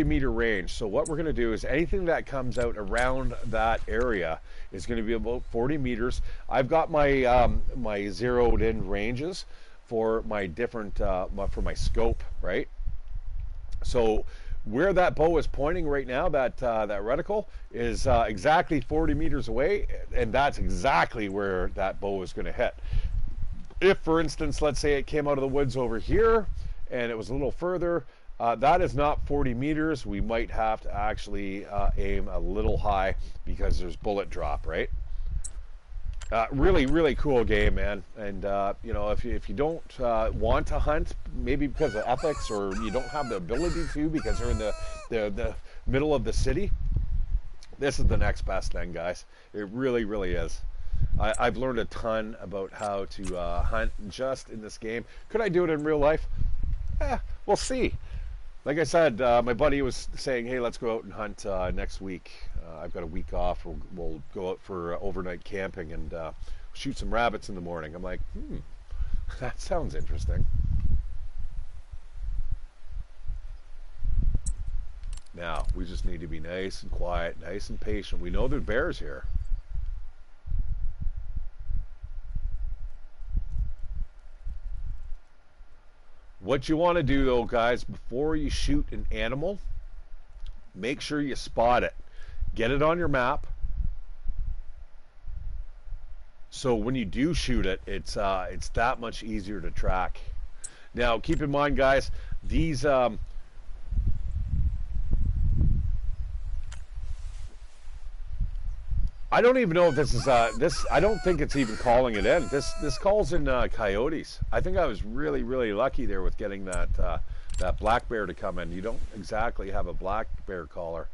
meter range. So what we're going to do is anything that comes out around that area is going to be about 40 meters. I've got my my zeroed in ranges for my different for my scope, right? So where that bow is pointing right now, that reticle is exactly 40 meters away, and that's exactly where that bow is going to hit. If, for instance, let's say it came out of the woods over here and it was a little further, that is not 40 meters. We might have to actually aim a little high because there's bullet drop, right? Really cool game, man. And you know, if you don't want to hunt, maybe because of ethics, or you don't have the ability to because they're in the middle of the city, this is the next best thing, guys. It really is. I've learned a ton about how to hunt just in this game. Could I do it in real life? We'll see. Like I said, my buddy was saying, hey, let's go out and hunt next week. I've got a week off. We'll go out for overnight camping and shoot some rabbits in the morning. I'm like, that sounds interesting. Now, we just need to be nice and quiet, nice and patient. We know there are bears here. What you want to do, though, guys, before you shoot an animal, make sure you spot it. Get it on your map. So when you do shoot it, it's that much easier to track. Now, keep in mind, guys, these I don't even know if this is this. I don't think it's even calling it in. This calls in coyotes. I think I was really lucky there with getting that that black bear to come in. You don't exactly have a black bear caller.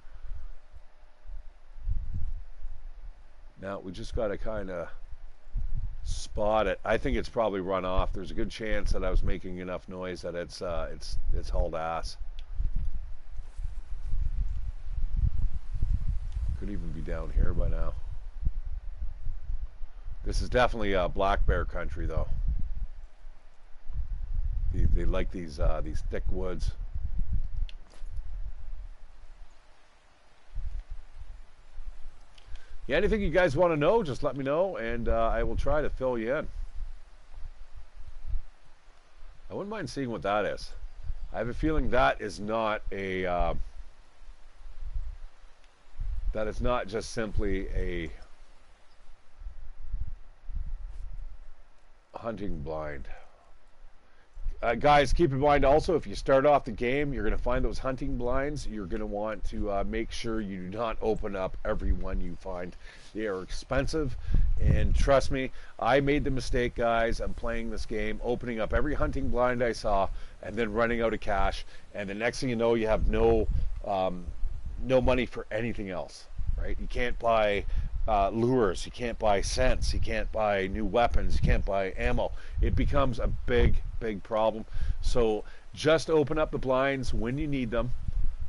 Now we just got to kind of spot it. I think it's probably run off. There's a good chance that I was making enough noise that it's hauled ass. Could even be down here by now. This is definitely black bear country, though. They like these thick woods. Yeah, anything you guys want to know, just let me know, and I will try to fill you in. I wouldn't mind seeing what that is. I have a feeling that is not a that is not just simply a hunting blind. Guys, keep in mind also, if you start off the game, you're going to find those hunting blinds. You're going to want to make sure you do not open up every one you find. They are expensive, and trust me, I made the mistake, guys, of playing this game, opening up every hunting blind I saw, and then running out of cash. And the next thing you know, you have no money for anything else, right? You can't buy lures, you can't buy scents, you can't buy new weapons, you can't buy ammo. It becomes a big problem. So just open up the blinds when you need them.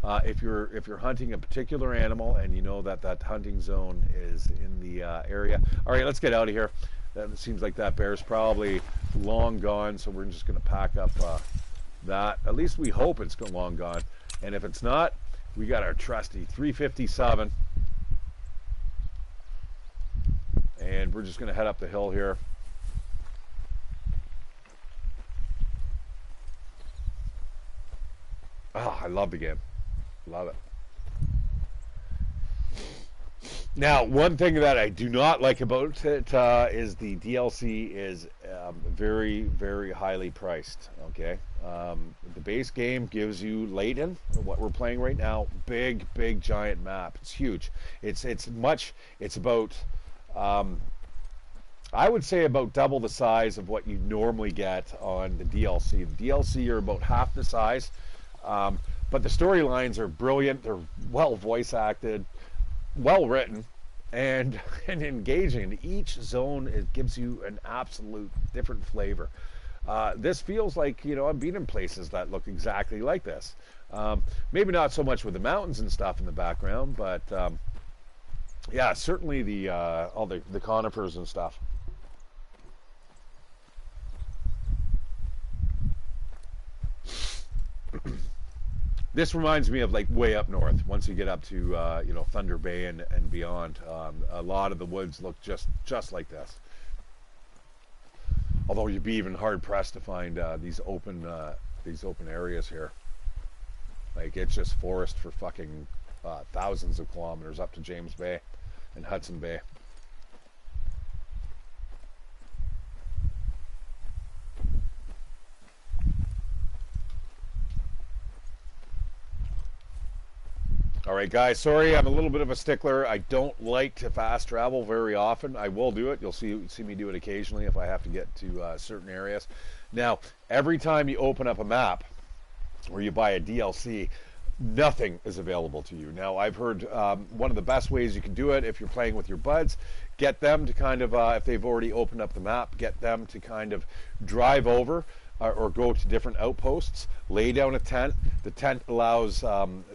If you're hunting a particular animal and you know that hunting zone is in the area. All right, let's get out of here. It seems like that bear's probably long gone, so we're just going to pack up that. At least we hope it's long gone. And if it's not, we got our trusty 357. And we're just going to head up the hill here. Oh, I love the game. Love it. Now, one thing that I do not like about it is the DLC is very, very highly priced. Okay, the base game gives you Layton, what we're playing right now, big giant map. It's huge. It's about I would say about double the size of what you normally get on the DLC. The DLC are about half the size, but the storylines are brilliant. They're well voice acted, well written, and engaging. Each zone, it gives you an absolute different flavor. This feels like, I've been in places that look exactly like this. Maybe not so much with the mountains and stuff in the background, but yeah, certainly the all the conifers and stuff. This reminds me of like way up north. Once you get up to Thunder Bay and beyond, a lot of the woods look just like this. Although you'd be even hard pressed to find these open areas here. Like it's just forest for fucking thousands of kilometers up to James Bay and Hudson Bay. All right, guys, sorry, I'm a little bit of a stickler. I don't like to fast travel very often. I will do it. You'll see me do it occasionally if I have to get to certain areas. Now, every time you open up a map or you buy a DLC, nothing is available to you. Now, I've heard one of the best ways you can do it if you're playing with your buds, get them to kind of, if they've already opened up the map, get them to kind of drive over or go to different outposts, lay down a tent. The tent allows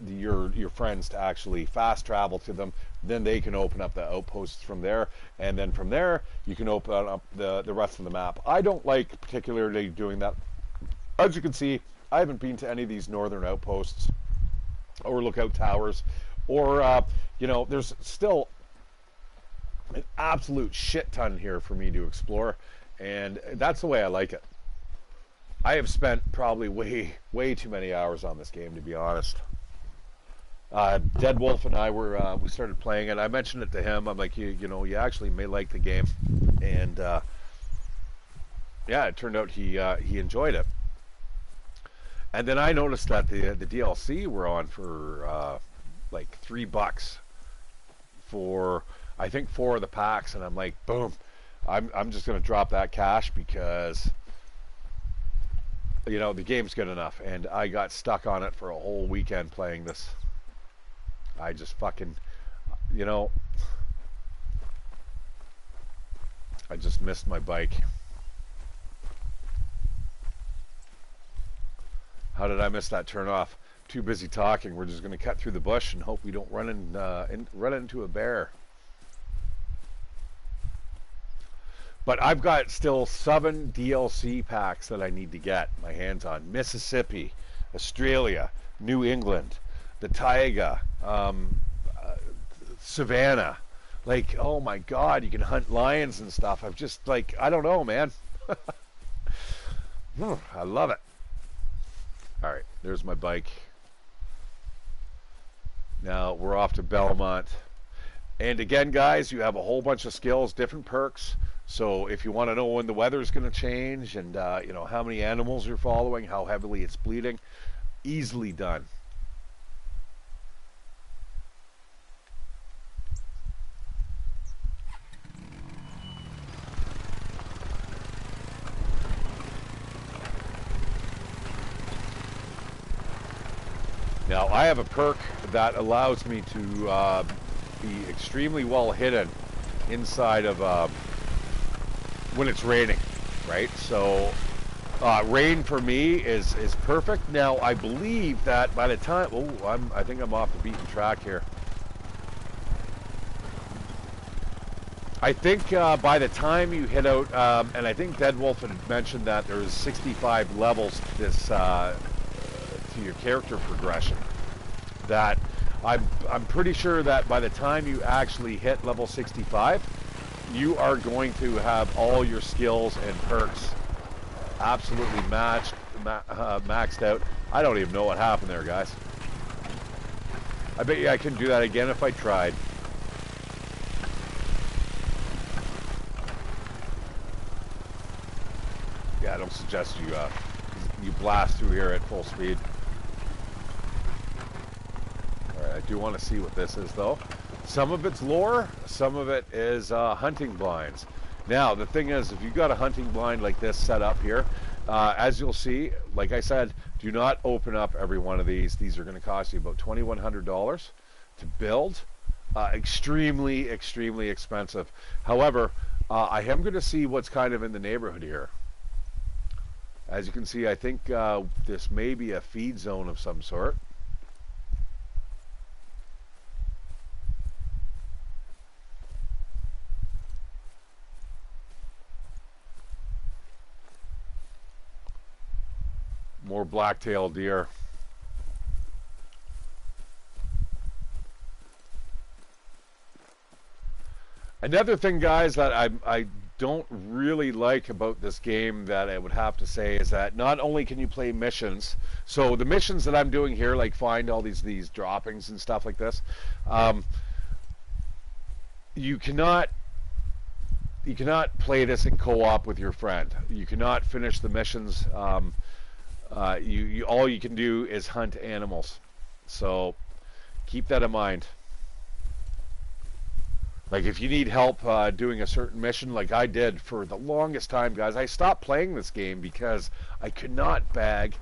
your friends to actually fast travel to them. Then they can open up the outposts from there, and then from there you can open up the rest of the map. I don't like particularly doing that. As you can see, I haven't been to any of these northern outposts or lookout towers, or there's still an absolute shit ton here for me to explore, and that's the way I like it. I have spent probably way too many hours on this game, to be honest. Dead Wolf and I we started playing it. I mentioned it to him. I'm like, you actually may like the game, and yeah, it turned out he enjoyed it. And then I noticed that the DLC were on for like $3 for I think 4 of the packs, and I'm like, boom, I'm just gonna drop that cash because the game's good enough. And I got stuck on it for a whole weekend playing this. I just fucking, I just missed my bike. How did I miss that turn off? Too busy talking. We're just going to cut through the bush and hope we don't run into a bear. But I've got still 7 DLC packs that I need to get my hands on. Mississippi, Australia, New England, the Taiga, Savannah, Like, oh my God, you can hunt lions and stuff. I'm just like, I don't know, man. I love it. All right, there's my bike. Now we're off to Belmont. And again, guys, you have a whole bunch of skills, different perks. So if you want to know when the weather is going to change and you know how many animals you're following, how heavily it's bleeding, easily done. Now I have a perk that allows me to be extremely well hidden inside of when it's raining, right? So rain for me is perfect. Now I believe that by the time I think I'm off the beaten track here. I think by the time you hit out, and I think Dead Wolf had mentioned that there's 65 levels to this to your character progression. That I'm pretty sure that by the time you actually hit level 65, you are going to have all your skills and perks absolutely maxed out. I don't even know what happened there, guys. I bet you I couldn't do that again if I tried. Yeah, I don't suggest you blast through here at full speed. Alright, I do want to see what this is though. Some of it's lore, some of it is hunting blinds. Now, the thing is, if you've got a hunting blind like this set up here, as you'll see, like I said, do not open up every one of these. These are going to cost you about $2,100 to build. Extremely, extremely expensive. However, I am going to see what's kind of in the neighborhood here. As you can see, I think this may be a feed zone of some sort. More black-tailed deer. Another thing, guys, that I don't really like about this game that I would have to say is that not only can you play missions, so the missions that I'm doing here, like find all these droppings and stuff like this, you cannot play this in co-op with your friend. You cannot finish the missions. All you can do is hunt animals. So keep that in mind. Like if you need help doing a certain mission, like I did for the longest time, guys, I stopped playing this game because I could not bag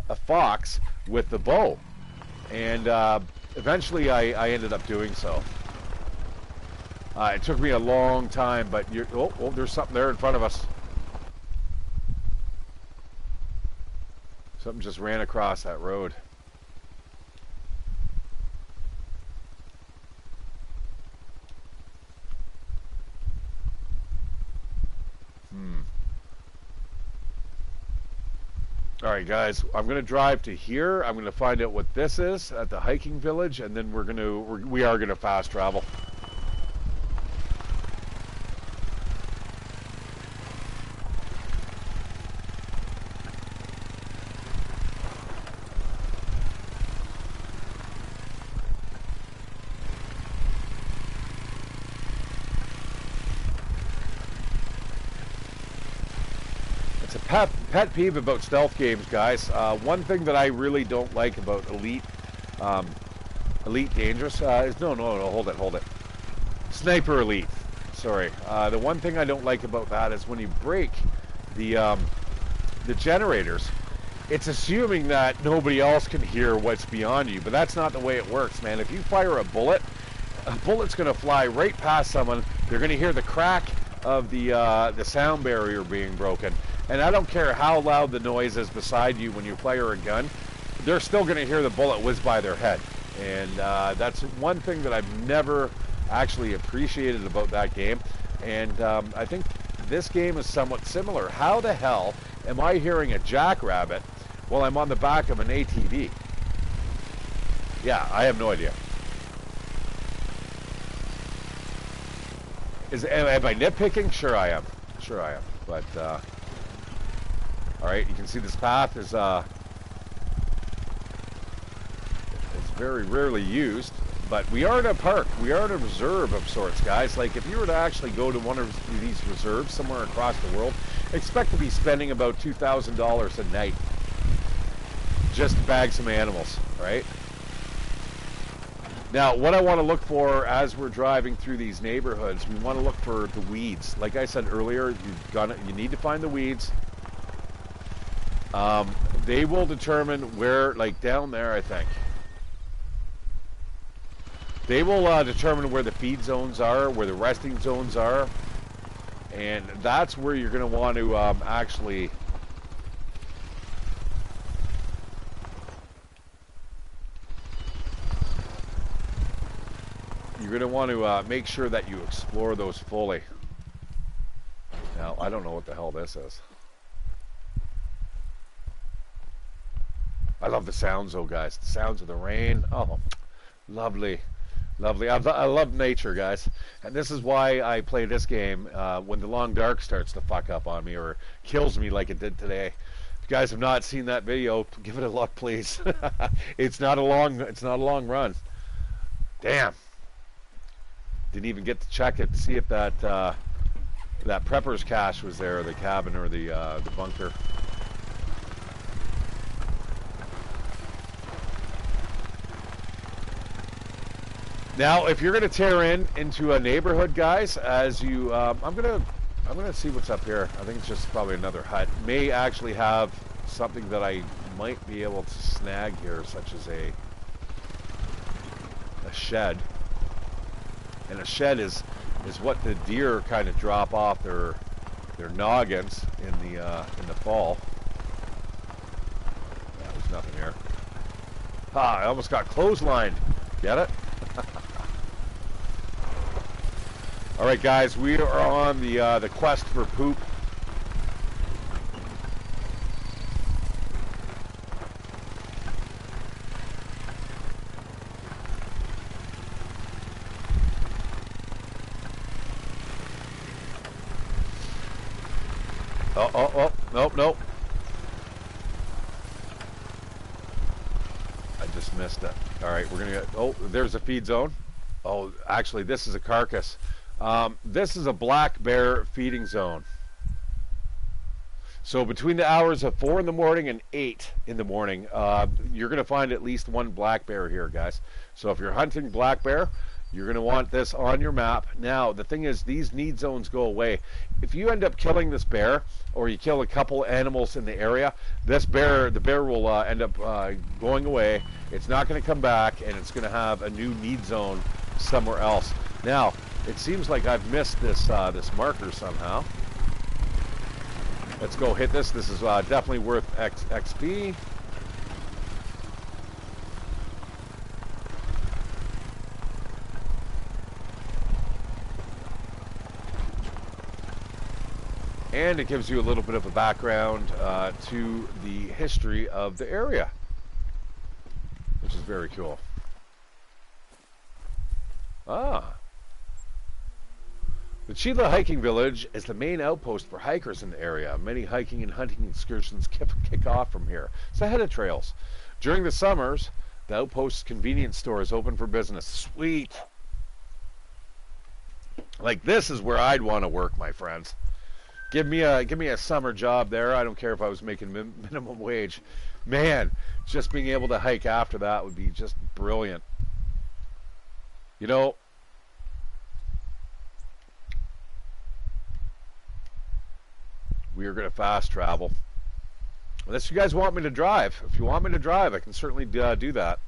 a fox with the bow. And eventually I ended up doing so. It took me a long time, but there's something there in front of us. Something just ran across that road. Alright guys, I'm going to drive to here. I'm going to find out what this is at the hiking village, and then we are going to fast travel. Pet peeve about stealth games, guys. One thing that I really don't like about Elite Dangerous is hold it. Sniper Elite. Sorry. The one thing I don't like about that is when you break the generators, it's assuming that nobody else can hear what's beyond you, but that's not the way it works, man. If you fire a bullet's going to fly right past someone. They're going to hear the crack of the sound barrier being broken. And I don't care how loud the noise is beside you when you fire a gun, they're still going to hear the bullet whiz by their head. And that's one thing that I've never actually appreciated about that game. And I think this game is somewhat similar. How the hell am I hearing a jackrabbit while I'm on the back of an ATV? Yeah, I have no idea. Am I nitpicking? Sure I am. Sure I am. But all right, you can see this path is it's very rarely used. But we are in a park. We are in a reserve of sorts, guys. Like, if you were to actually go to one of these reserves somewhere across the world, expect to be spending about $2,000 a night just to bag some animals, right? Now, what I want to look for as we're driving through these neighborhoods, we want to look for the weeds. Like I said earlier, you need to find the weeds. They will determine where, like down there, I think. They will determine where the feed zones are, where the resting zones are, and that's where you're going to want to actually make sure that you explore those fully. Now, I don't know what the hell this is. I love the sounds, though, guys. The sounds of the rain. Oh, lovely. Lovely. I love nature, guys. And this is why I play this game when the long dark starts to fuck up on me or kills me like it did today. If you guys have not seen that video, give it a look, please. It's not a long run. Damn. Didn't even get to check it to see if that that prepper's cache was there, or the cabin, or the bunker. Now, if you're going to tear into a neighborhood, guys, as you, I'm gonna see what's up here. I think it's just probably another hut. May actually have something that I might be able to snag here, such as a shed. And a shed is what the deer kind of drop off their noggins in the fall. Yeah, there's nothing here. Ah, I almost got clotheslined. Get it? All right, guys, we are on the quest for poop. Oh, nope. I just missed it. All right, we're gonna get, oh, there's a feed zone. Oh, actually, this is a carcass. This is a black bear feeding zone. So between the hours of 4 in the morning and 8 in the morning, you're going to find at least one black bear here, guys. So if you're hunting black bear, you're going to want this on your map. Now, the thing is, these need zones go away. If you end up killing this bear, or you kill a couple animals in the area, the bear will end up going away. It's not going to come back, and it's going to have a new need zone somewhere else. Now, it seems like I've missed this this marker somehow. Let's go hit this. This is definitely worth XP. And it gives you a little bit of a background to the history of the area, which is very cool. The Chila Hiking Village is the main outpost for hikers in the area. Many hiking and hunting excursions kick off from here. It's ahead of trails. During the summers, the outpost's convenience store is open for business. Sweet. Like, this is where I'd want to work, my friends. Give me a summer job there. I don't care if I was making minimum wage. Man, just being able to hike after that would be just brilliant. You know, we are going to fast travel. Unless you guys want me to drive. If you want me to drive, I can certainly do that.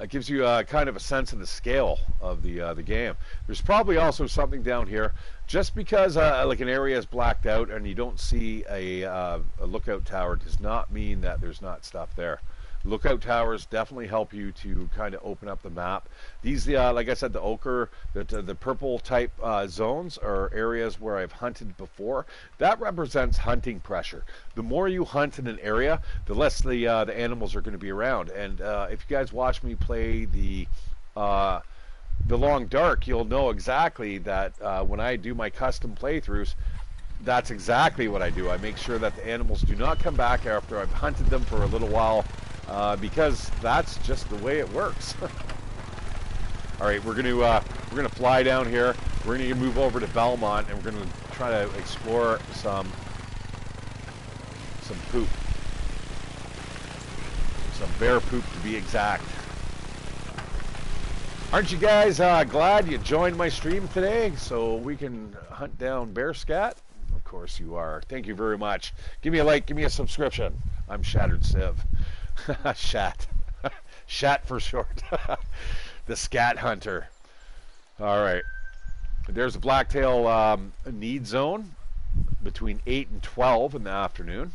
It gives you kind of a sense of the scale of the game. There's probably also something down here. Just because like an area is blacked out and you don't see a lookout tower does not mean that there's not stuff there. Lookout towers definitely help you to kind of open up the map. These, like I said, the ochre, the purple type zones are areas where I've hunted before. That represents hunting pressure. The more you hunt in an area, the less the animals are going to be around. And if you guys watch me play the the long dark, you'll know exactly that when I do my custom playthroughs, that's exactly what I do. I make sure that the animals do not come back after I've hunted them for a little while, because that's just the way it works. All right, we're gonna fly down here. We're gonna move over to Belmont, and we're gonna try to explore some poop, some bear poop to be exact. Aren't you guys glad you joined my stream today so we can hunt down bear scat? Of course you are. Thank you very much. Give me a like, give me a subscription. I'm ShatteredCiv. Shat. Shat for short. The scat hunter. All right. There's a blacktail need zone between 8 and 12 in the afternoon.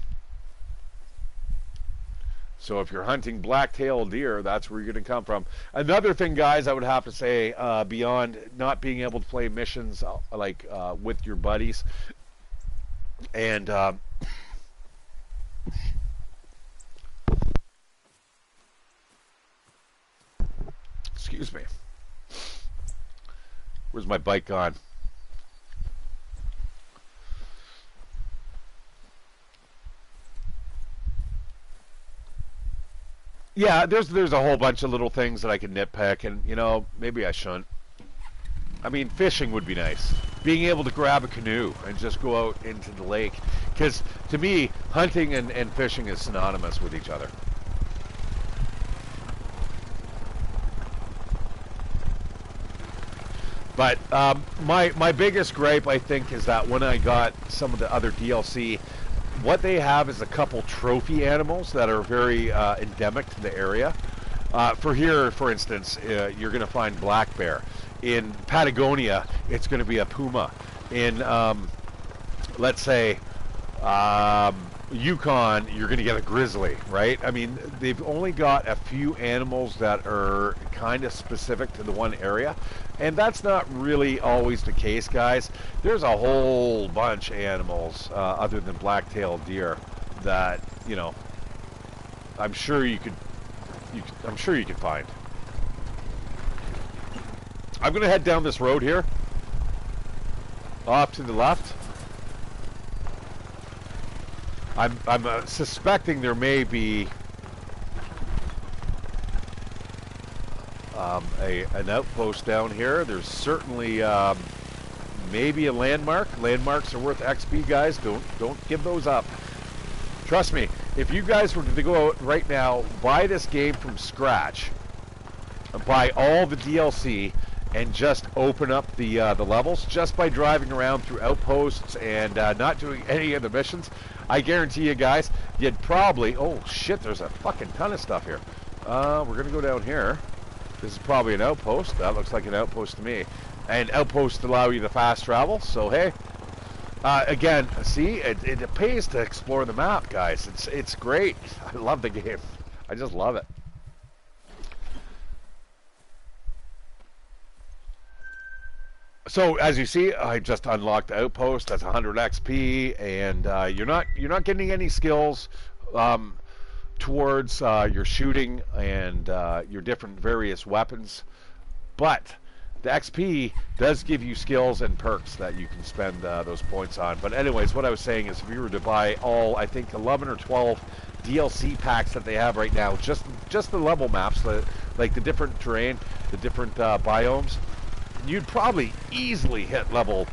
So if you're hunting black-tailed deer, that's where you're going to come from. Another thing, guys, I would have to say, beyond not being able to play missions like with your buddies, and excuse me, where's my bike gone? Yeah, there's a whole bunch of little things that I can nitpick, and you know, maybe I shouldn't. I mean, fishing would be nice. Being able to grab a canoe and just go out into the lake, because to me, hunting and fishing is synonymous with each other. But my biggest gripe, I think, is that when I got some of the other DLC, what they have is a couple trophy animals that are very endemic to the area. For here, for instance, you're going to find black bear. In Patagonia, it's going to be a puma. In, let's say, Yukon, you're going to get a grizzly, right? I mean, they've only got a few animals that are kind of specific to the one area, and that's not really always the case, guys. There's a whole bunch of animals other than black-tailed deer that, you know, I'm sure you could find. I'm going to head down this road here, off to the left. I'm suspecting there may be an outpost down here. There's certainly maybe a landmark. Landmarks are worth XP, guys. Don't give those up. Trust me, if you guys were to go out right now, buy this game from scratch, buy all the DLC, and just open up the levels just by driving around through outposts and not doing any of the missions, I guarantee you guys, you'd probably... Oh, shit, there's a fucking ton of stuff here. We're going to go down here. This is probably an outpost. That looks like an outpost to me. And outposts allow you to fast travel, so hey. Again, see, it pays to explore the map, guys. It's great. I love the game. I just love it. So as you see, I just unlocked the outpost. That's 100 XP, and you're not getting any skills towards your shooting and your different various weapons, but the XP does give you skills and perks that you can spend those points on. But anyways, what I was saying is, if you were to buy all, I think 11 or 12 DLC packs that they have right now, just the level maps, like the different terrain, the different biomes, you'd probably easily hit level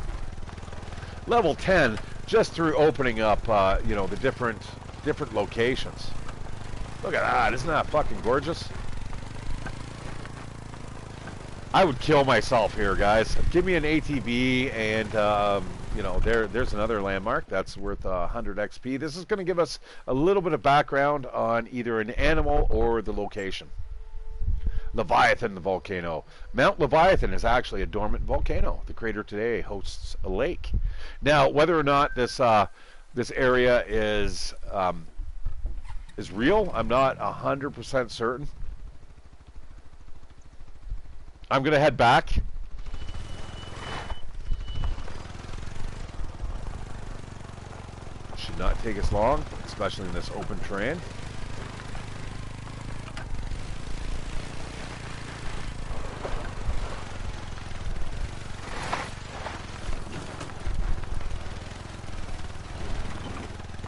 10 just through opening up, you know, the different locations. Look at that! Isn't that fucking gorgeous? I would kill myself here, guys. Give me an ATV, and you know, there's another landmark that's worth 100 XP. This is going to give us a little bit of background on either an animal or the location. Leviathan, the volcano. Mount Leviathan is actually a dormant volcano. The crater today hosts a lake. Now, whether or not this area is real, I'm not 100% certain. I'm going to head back. Should not take us long, especially in this open terrain.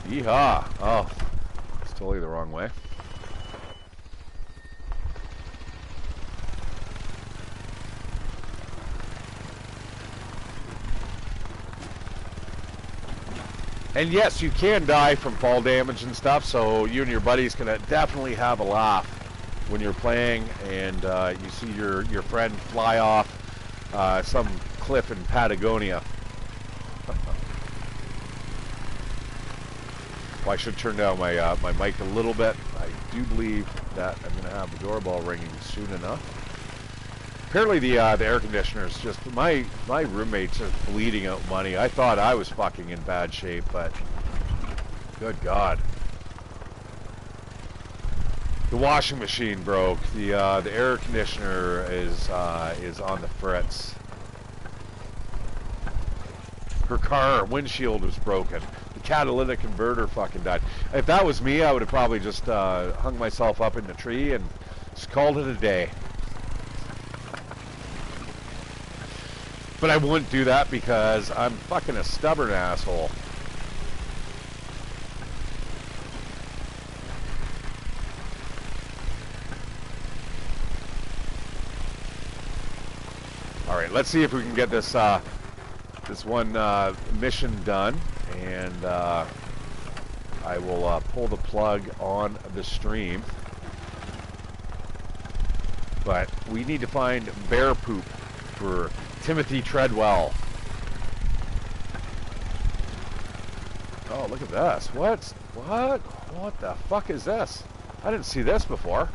Yeehaw. Oh, it's totally the wrong way. And yes, you can die from fall damage and stuff, so you and your buddies can definitely have a laugh when you're playing and you see your friend fly off some cliff in Patagonia. Well, I should turn down my my mic a little bit. I do believe that I'm going to have the doorbell ringing soon enough. Apparently the air conditioner is just, my roommate's just bleeding out money. I thought I was fucking in bad shape, but good God. The washing machine broke. The air conditioner is on the fritz. Her car windshield was broken. The catalytic converter fucking died. If that was me, I would have probably just hung myself up in the tree and just called it a day. But I wouldn't do that because I'm fucking a stubborn asshole. All right, let's see if we can get this this one mission done, and I will pull the plug on the stream. But we need to find bear poop for Timothy Treadwell. Oh, look at this. What the fuck is this? I didn't see this before.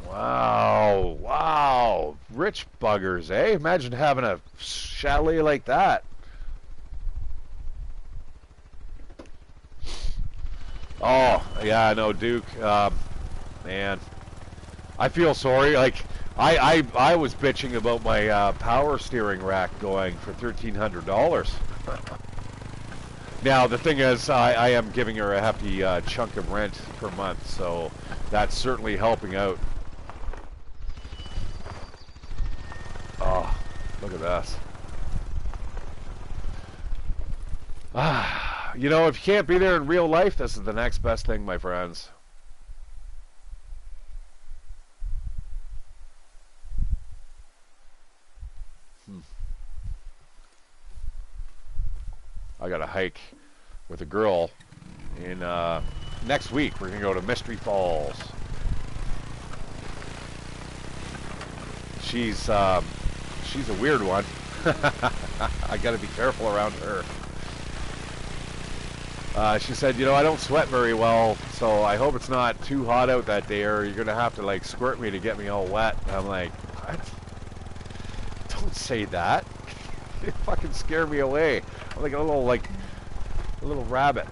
Wow, wow. Rich buggers, eh? Imagine having a chalet like that. Oh, yeah, no, Duke. Man, I feel sorry. Like, I was bitching about my power steering rack going for $1,300. Now, the thing is, I am giving her a hefty chunk of rent per month, so that's certainly helping out. Oh, look at this. Ah, you know, if you can't be there in real life, this is the next best thing, my friends. I got a hike with a girl in next week. We're gonna go to Mystery Falls. She's a weird one. I gotta be careful around her. She said, you know, I don't sweat very well, so I hope it's not too hot out that day, or you're gonna have to like squirt me to get me all wet. And I'm like, what? Don't say that. You fucking scare me away. I'm like a little rabbit.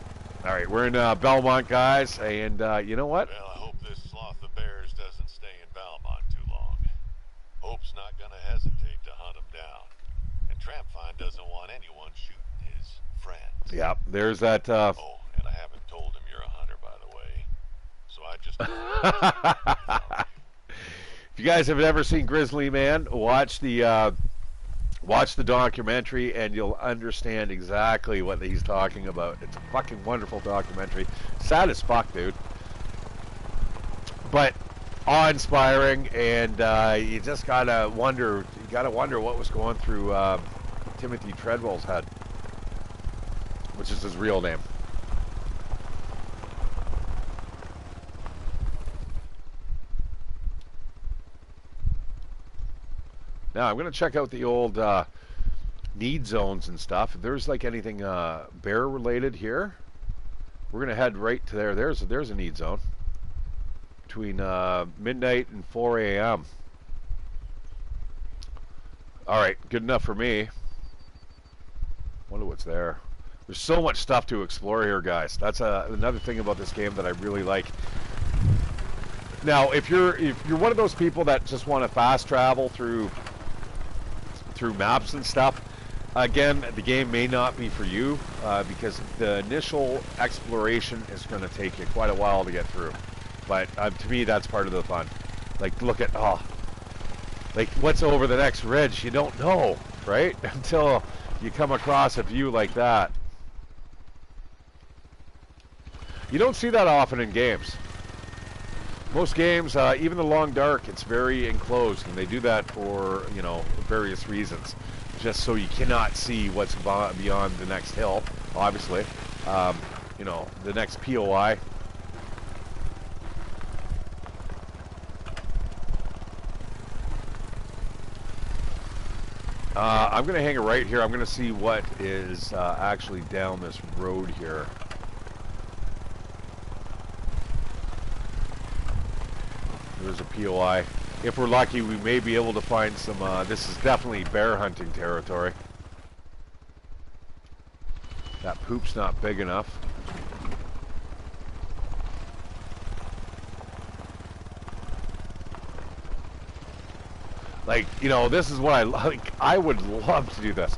All right, we're in Belmont, guys, and you know what? Well, I hope this sloth of bears doesn't stay in Belmont too long. Hope's not gonna hesitate to hunt him down, and Trampfine doesn't want anyone shooting his friends. Yeah, there's that. Oh, and I haven't told him you're a hunter, by the way. So I just. If you guys have ever seen Grizzly Man, watch the documentary and you'll understand exactly what he's talking about. It's a fucking wonderful documentary. Sad as fuck, dude. But awe-inspiring, and you just gotta wonder. You gotta wonder what was going through Timothy Treadwell's head, which is his real name. Now, I'm going to check out the old need zones and stuff. If there's like anything bear related here, we're going to head right to there. There's a need zone between midnight and 4 a.m. All right, good enough for me. Wonder what's there. There's so much stuff to explore here, guys. That's another thing about this game that I really like. Now, if you're one of those people that just want to fast travel through maps and stuff, again, the game may not be for you because the initial exploration is going to take you quite a while to get through. But to me, that's part of the fun. Like, look at like what's over the next ridge? You don't know. right? Until you come across a view like that. You don't see that often in games. Most games, even the long dark, it's very enclosed, and they do that for, you know, various reasons. Just so you cannot see what's beyond the next hill, obviously. You know, the next POI. I'm going to hang it right here. I'm going to see what is actually down this road here. There's a POI. If we're lucky, we may be able to find some, this is definitely bear hunting territory. That poop's not big enough. Like, you know, this is what I like. I would love to do this.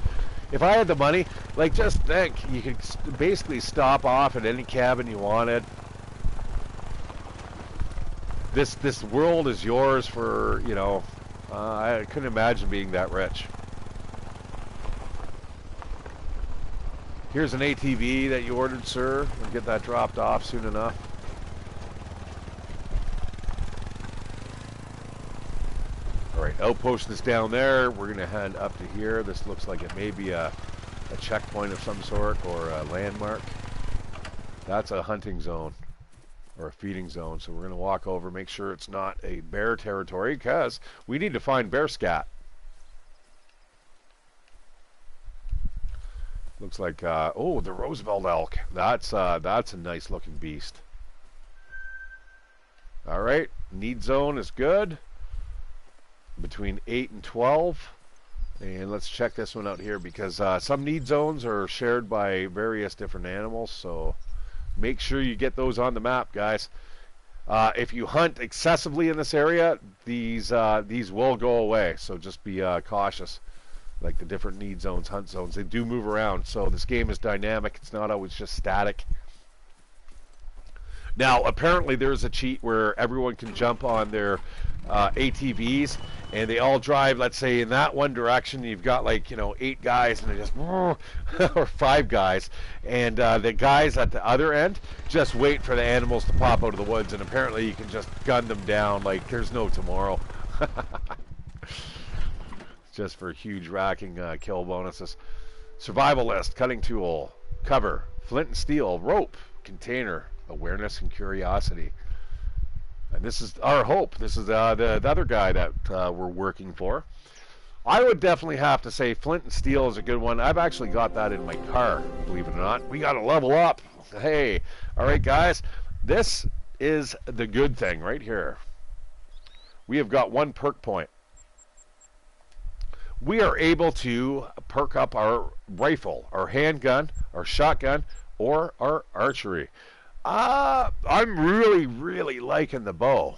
If I had the money, like, just think, you could basically stop off at any cabin you wanted. This world is yours for, you know, I couldn't imagine being that rich. Here's an ATV that you ordered, sir. We'll get that dropped off soon enough. All right, outpost is down there. We're going to head up to here. This looks like it may be a checkpoint of some sort or a landmark. That's a hunting zone or a feeding zone. So we're going to walk over, make sure it's not a bear territory, because we need to find bear scat. Looks like, oh, the Roosevelt elk. That's a nice looking beast. All right, need zone is good. Between 8 and 12. And let's check this one out here, because some need zones are shared by various different animals. So make sure you get those on the map, guys. If you hunt excessively in this area, these will go away. So just be cautious. Like the different need zones, hunt zones, they do move around. So this game is dynamic. It's not always just static. Now, apparently there's a cheat where everyone can jump on their ATVs, and they all drive, let's say, in that one direction. You've got, like, you know, 8 guys, and they just, or 5 guys, and the guys at the other end just wait for the animals to pop out of the woods, and apparently you can just gun them down like there's no tomorrow. Just for huge racking kill bonuses. Survival list, cutting tool, cover, flint and steel, rope, container, awareness and curiosity. And this is our hope. This is the other guy that we're working for. I would definitely have to say flint and steel is a good one. I've actually got that in my car, believe it or not. We got to level up. Hey, all right, guys. This is the good thing right here. We have got 1 perk point. We are able to perk up our rifle, our handgun, our shotgun, or our archery. I'm really, really liking the bow.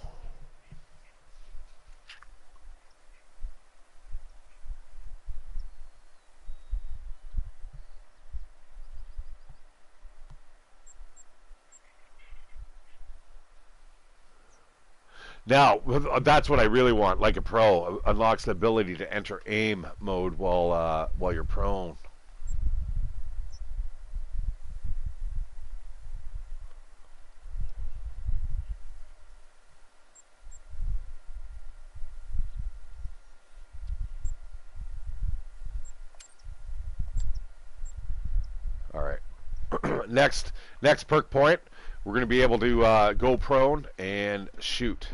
Now, that's what I really want, like a pro. Unlocks the ability to enter aim mode while you're prone. All right. next perk point, we're going to be able to go prone and shoot.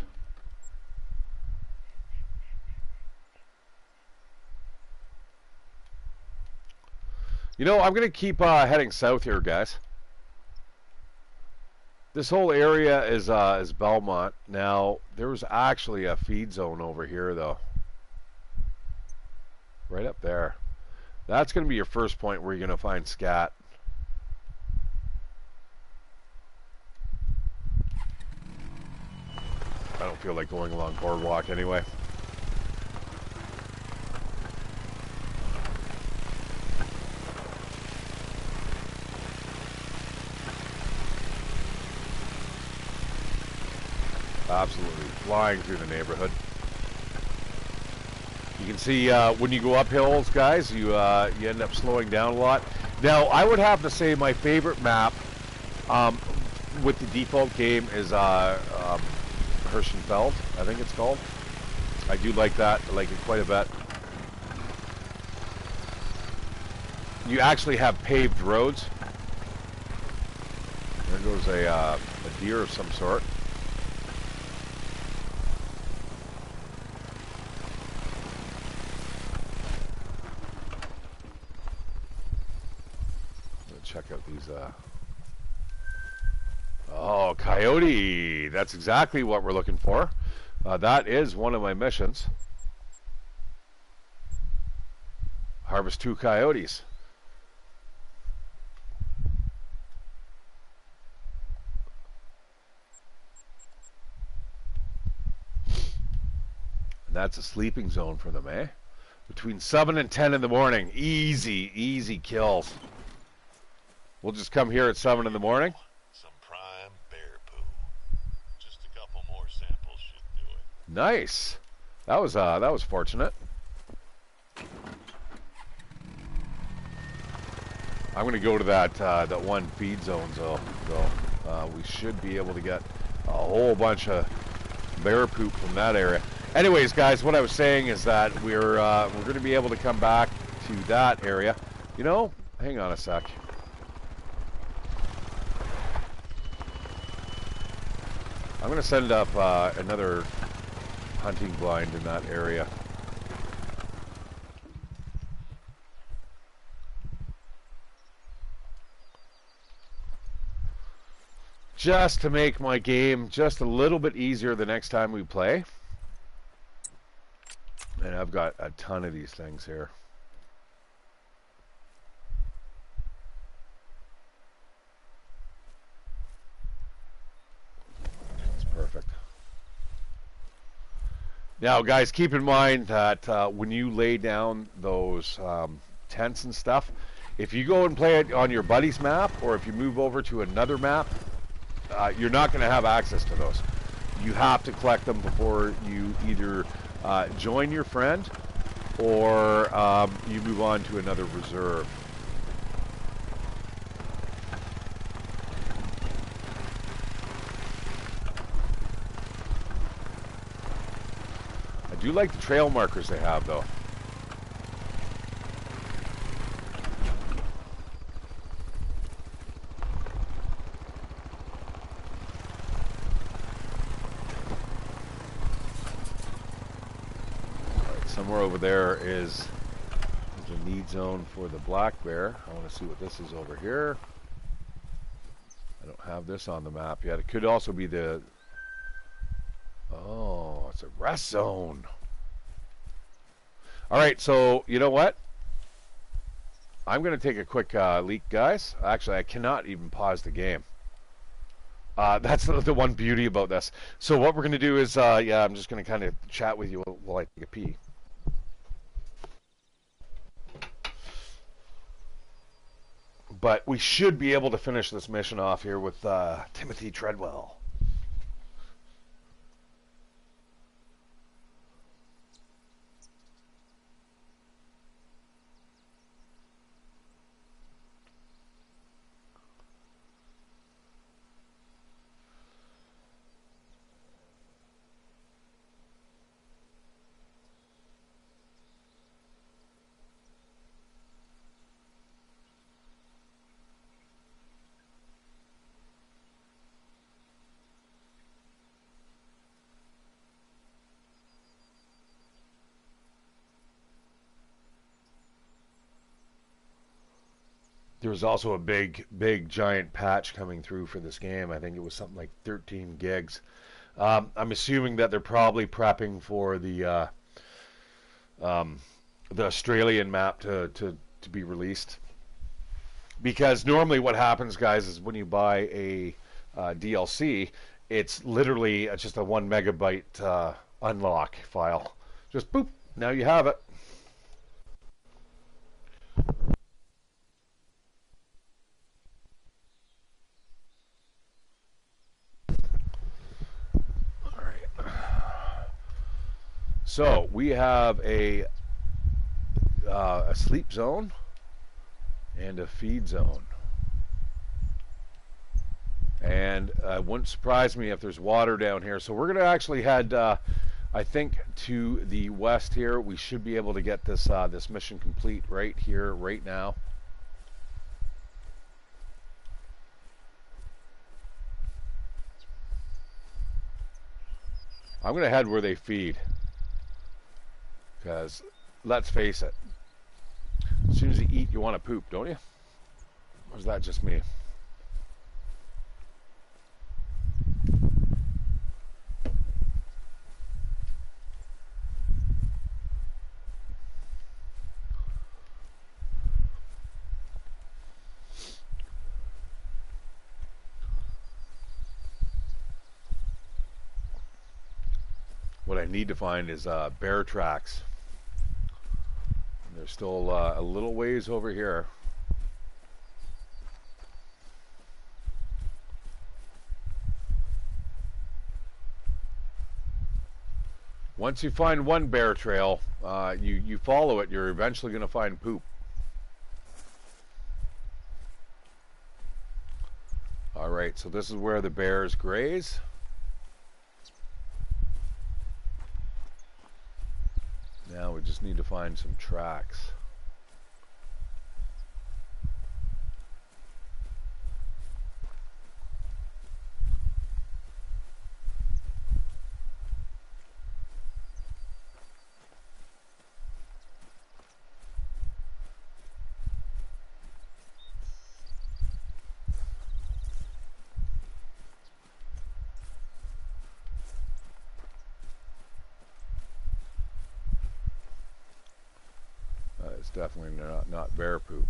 You know, I'm going to keep heading south here, guys. This whole area is Belmont. Now, there was actually a feed zone over here, though. Right up there. That's going to be your first point where you're going to find scat. I don't feel like going along boardwalk anyway. Absolutely flying through the neighborhood. You can see when you go up hills, guys, you end up slowing down a lot. Now, I would have to say my favorite map with the default game is Hirschenfeld, I think it's called. I do like that. I like it quite a bit. You actually have paved roads. There goes a deer of some sort. Check out these oh, coyote. That's exactly what we're looking for. That is one of my missions. Harvest 2 coyotes. And that's a sleeping zone for them, eh? Between 7 and 10 in the morning. Easy, easy kills. We'll just come here at 7 in the morning. Some prime bear poo. Just a couple more samples should do it. Nice. That was fortunate. I'm gonna go to that one feed zone though. We should be able to get a whole bunch of bear poop from that area. Anyways, guys, what I was saying is that we're going to be able to come back to that area. You know, hang on a sec. I'm going to send up another hunting blind in that area. Just to make my game just a little bit easier the next time we play. And I've got a ton of these things here. That's perfect. Now, guys, keep in mind that when you lay down those tents and stuff, if you go and play it on your buddy's map, or if you move over to another map, you're not going to have access to those. You have to collect them before you either join your friend or you move on to another reserve. I do like the trail markers they have, though. Somewhere over there is a need zone for the black bear. I want to see what this is over here. I don't have this on the map yet. It could also be the... Oh, it's a rest zone. Alright, so you know what? I'm going to take a quick leak, guys. Actually, I cannot even pause the game. That's the one beauty about this. So what we're going to do is, yeah, I'm just going to kind of chat with you while I take a pee. But we should be able to finish this mission off here with Timothy Treadwell. There was also a big, giant patch coming through for this game. I think it was something like 13 gigs. I'm assuming that they're probably prepping for the Australian map to be released. Because normally what happens, guys, is when you buy a DLC, it's literally just a 1 megabyte unlock file. Just boop, now you have it. So we have a sleep zone and a feed zone. And it wouldn't surprise me if there's water down here. So we're going to actually head, I think, to the west here. We should be able to get this this mission complete right here, right now. I'm going to head where they feed. Because, let's face it, as soon as you eat, you want to poop, don't you? Or is that just me? What I need to find is bear tracks. They're still a little ways over here. Once you find one bear trail, you follow it, you're eventually going to find poop. Alright, so this is where the bears graze. Now we just need to find some tracks. It's definitely not bear poop.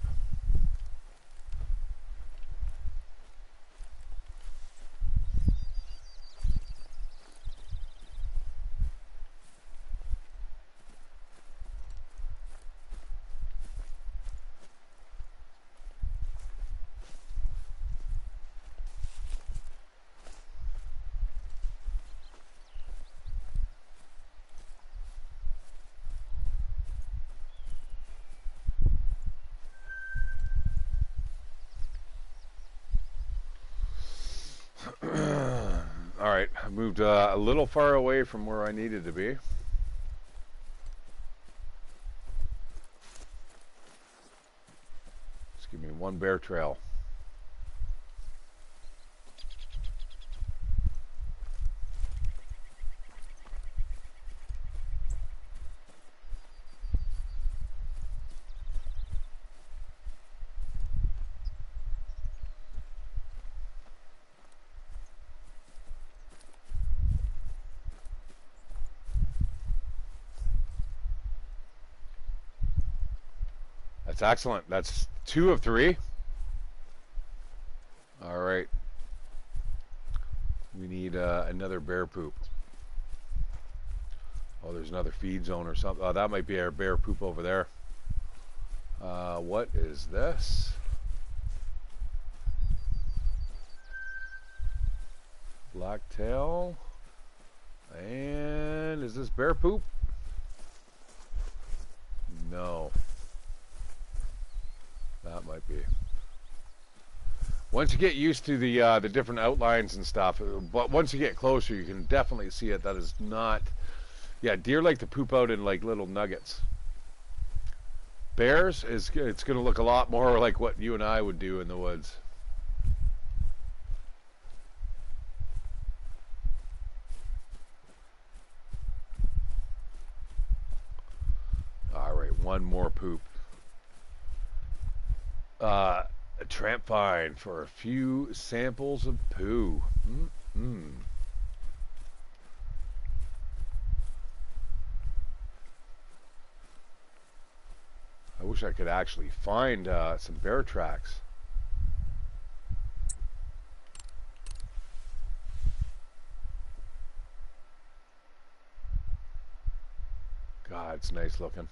Alright, I moved a little far away from where I needed to be. Just give me one bear trail. That's excellent. That's 2 of 3. All right. We need another bear poop. Oh, there's another feed zone or something. Oh, that might be our bear poop over there. What is this? Blacktail. And is this bear poop? No. That might be. Once you get used to the different outlines and stuff, but once you get closer, you can definitely see it. That is not. Yeah, deer like to poop out in like little nuggets. Bears it's going to look a lot more like what you and I would do in the woods. All right, one more poop. A tramp find for a few samples of poo. I wish I could actually find some bear tracks. God, it's nice looking.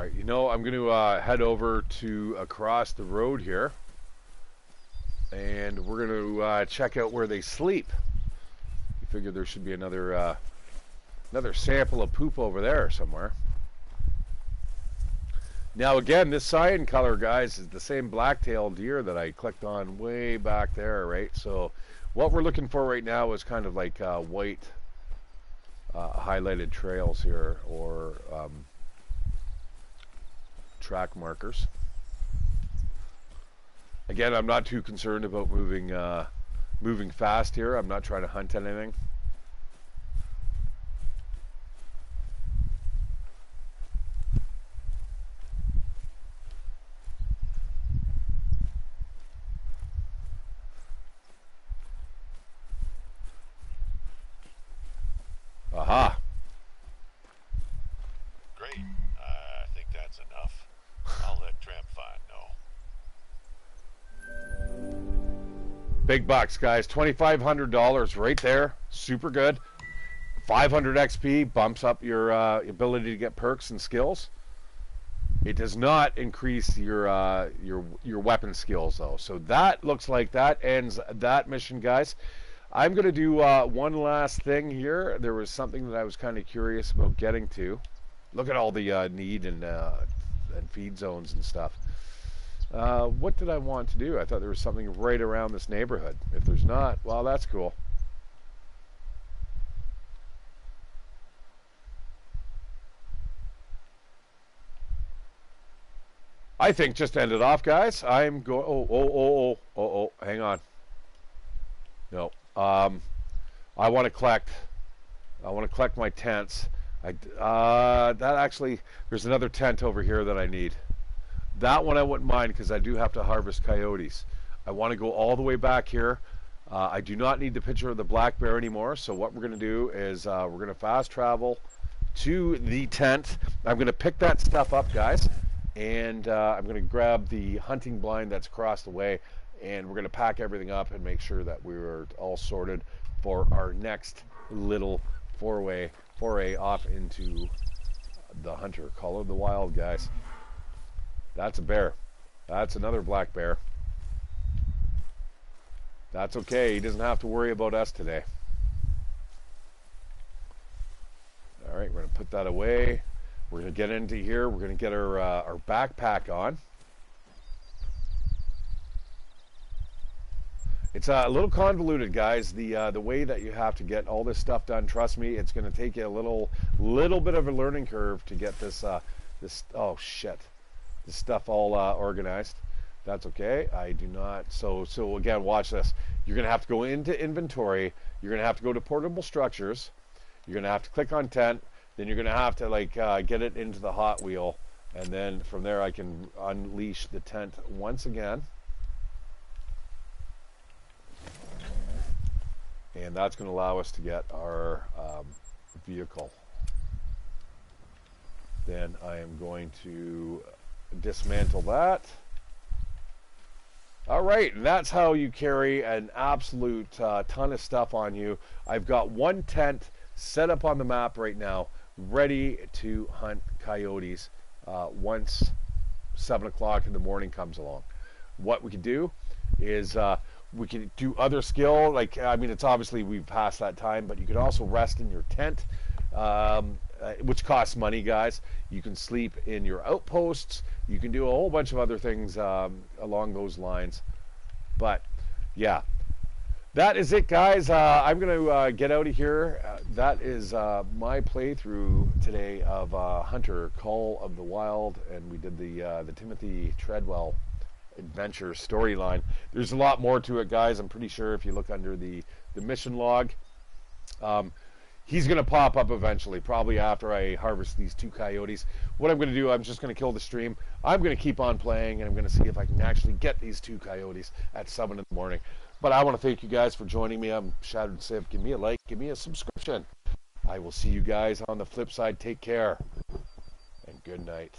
right, you know, I'm going to head over to across the road here, and we're going to check out where they sleep. You figure there should be another sample of poop over there somewhere. Now again, this cyan color, guys, is the same black-tailed deer that I clicked on way back there, right? So what we're looking for right now is kind of like white highlighted trails here, or track markers. Again, I'm not too concerned about moving fast here. I'm not trying to hunt anything. Aha. Great. I think that's enough. I'll let Tramp Fine know. Big bucks, guys. $2,500 right there. Super good. 500 XP bumps up your ability to get perks and skills. It does not increase your weapon skills though. So that looks like that ends that mission, guys. I'm going to do one last thing here. There was something that I was kind of curious about getting to. Look at all the need and feed zones and stuff. What did I want to do? I thought there was something right around this neighborhood. If there's not, well, that's cool. I think just end it off, guys. I'm going. Oh, hang on. No. I want to collect. I want to collect my tents. That actually, there's another tent over here that I need. That one I wouldn't mind because I do have to harvest coyotes. I want to go all the way back here. I do not need the picture of the black bear anymore. So what we're going to do is we're going to fast travel to the tent. I'm going to pick that stuff up, guys, and I'm going to grab the hunting blind that's across the way, and we're going to pack everything up and make sure that we're all sorted for our next little foray off into the hunter. Call of the wild, guys. That's a bear. That's another black bear. That's okay. He doesn't have to worry about us today. All right, we're going to put that away. We're going to get into here. We're going to get our backpack on. It's a little convoluted, guys. The way that you have to get all this stuff done. Trust me, it's going to take you a little bit of a learning curve to get this this stuff all organized. That's okay. I do not. So again, watch this. You're going to have to go into inventory. You're going to have to go to portable structures. You're going to have to click on tent. Then you're going to have to get it into the hot wheel, and then from there I can unleash the tent once again. And that's going to allow us to get our vehicle. Then I am going to dismantle that. All right, and that's how you carry an absolute ton of stuff on you. I've got one tent set up on the map right now, ready to hunt coyotes once 7 o'clock in the morning comes along. What we can do is we can do other skill, like, I mean, it's obviously we've passed that time, but you can also rest in your tent, which costs money, guys. You can sleep in your outposts. You can do a whole bunch of other things along those lines. But yeah, that is it, guys. I'm going to get out of here. That is my playthrough today of Hunter, Call of the Wild, and we did the Timothy Treadwell adventure storyline. There's a lot more to it, guys. I'm pretty sure if you look under the mission log, he's going to pop up eventually, probably after I harvest these 2 coyotes. What I'm going to do, I'm just going to kill the stream. I'm going to keep on playing, and I'm going to see if I can actually get these 2 coyotes at 7 in the morning. But I want to thank you guys for joining me. I'm ShatteredCiv. Give me a like, give me a subscription. I will see you guys on the flip side. Take care, and good night.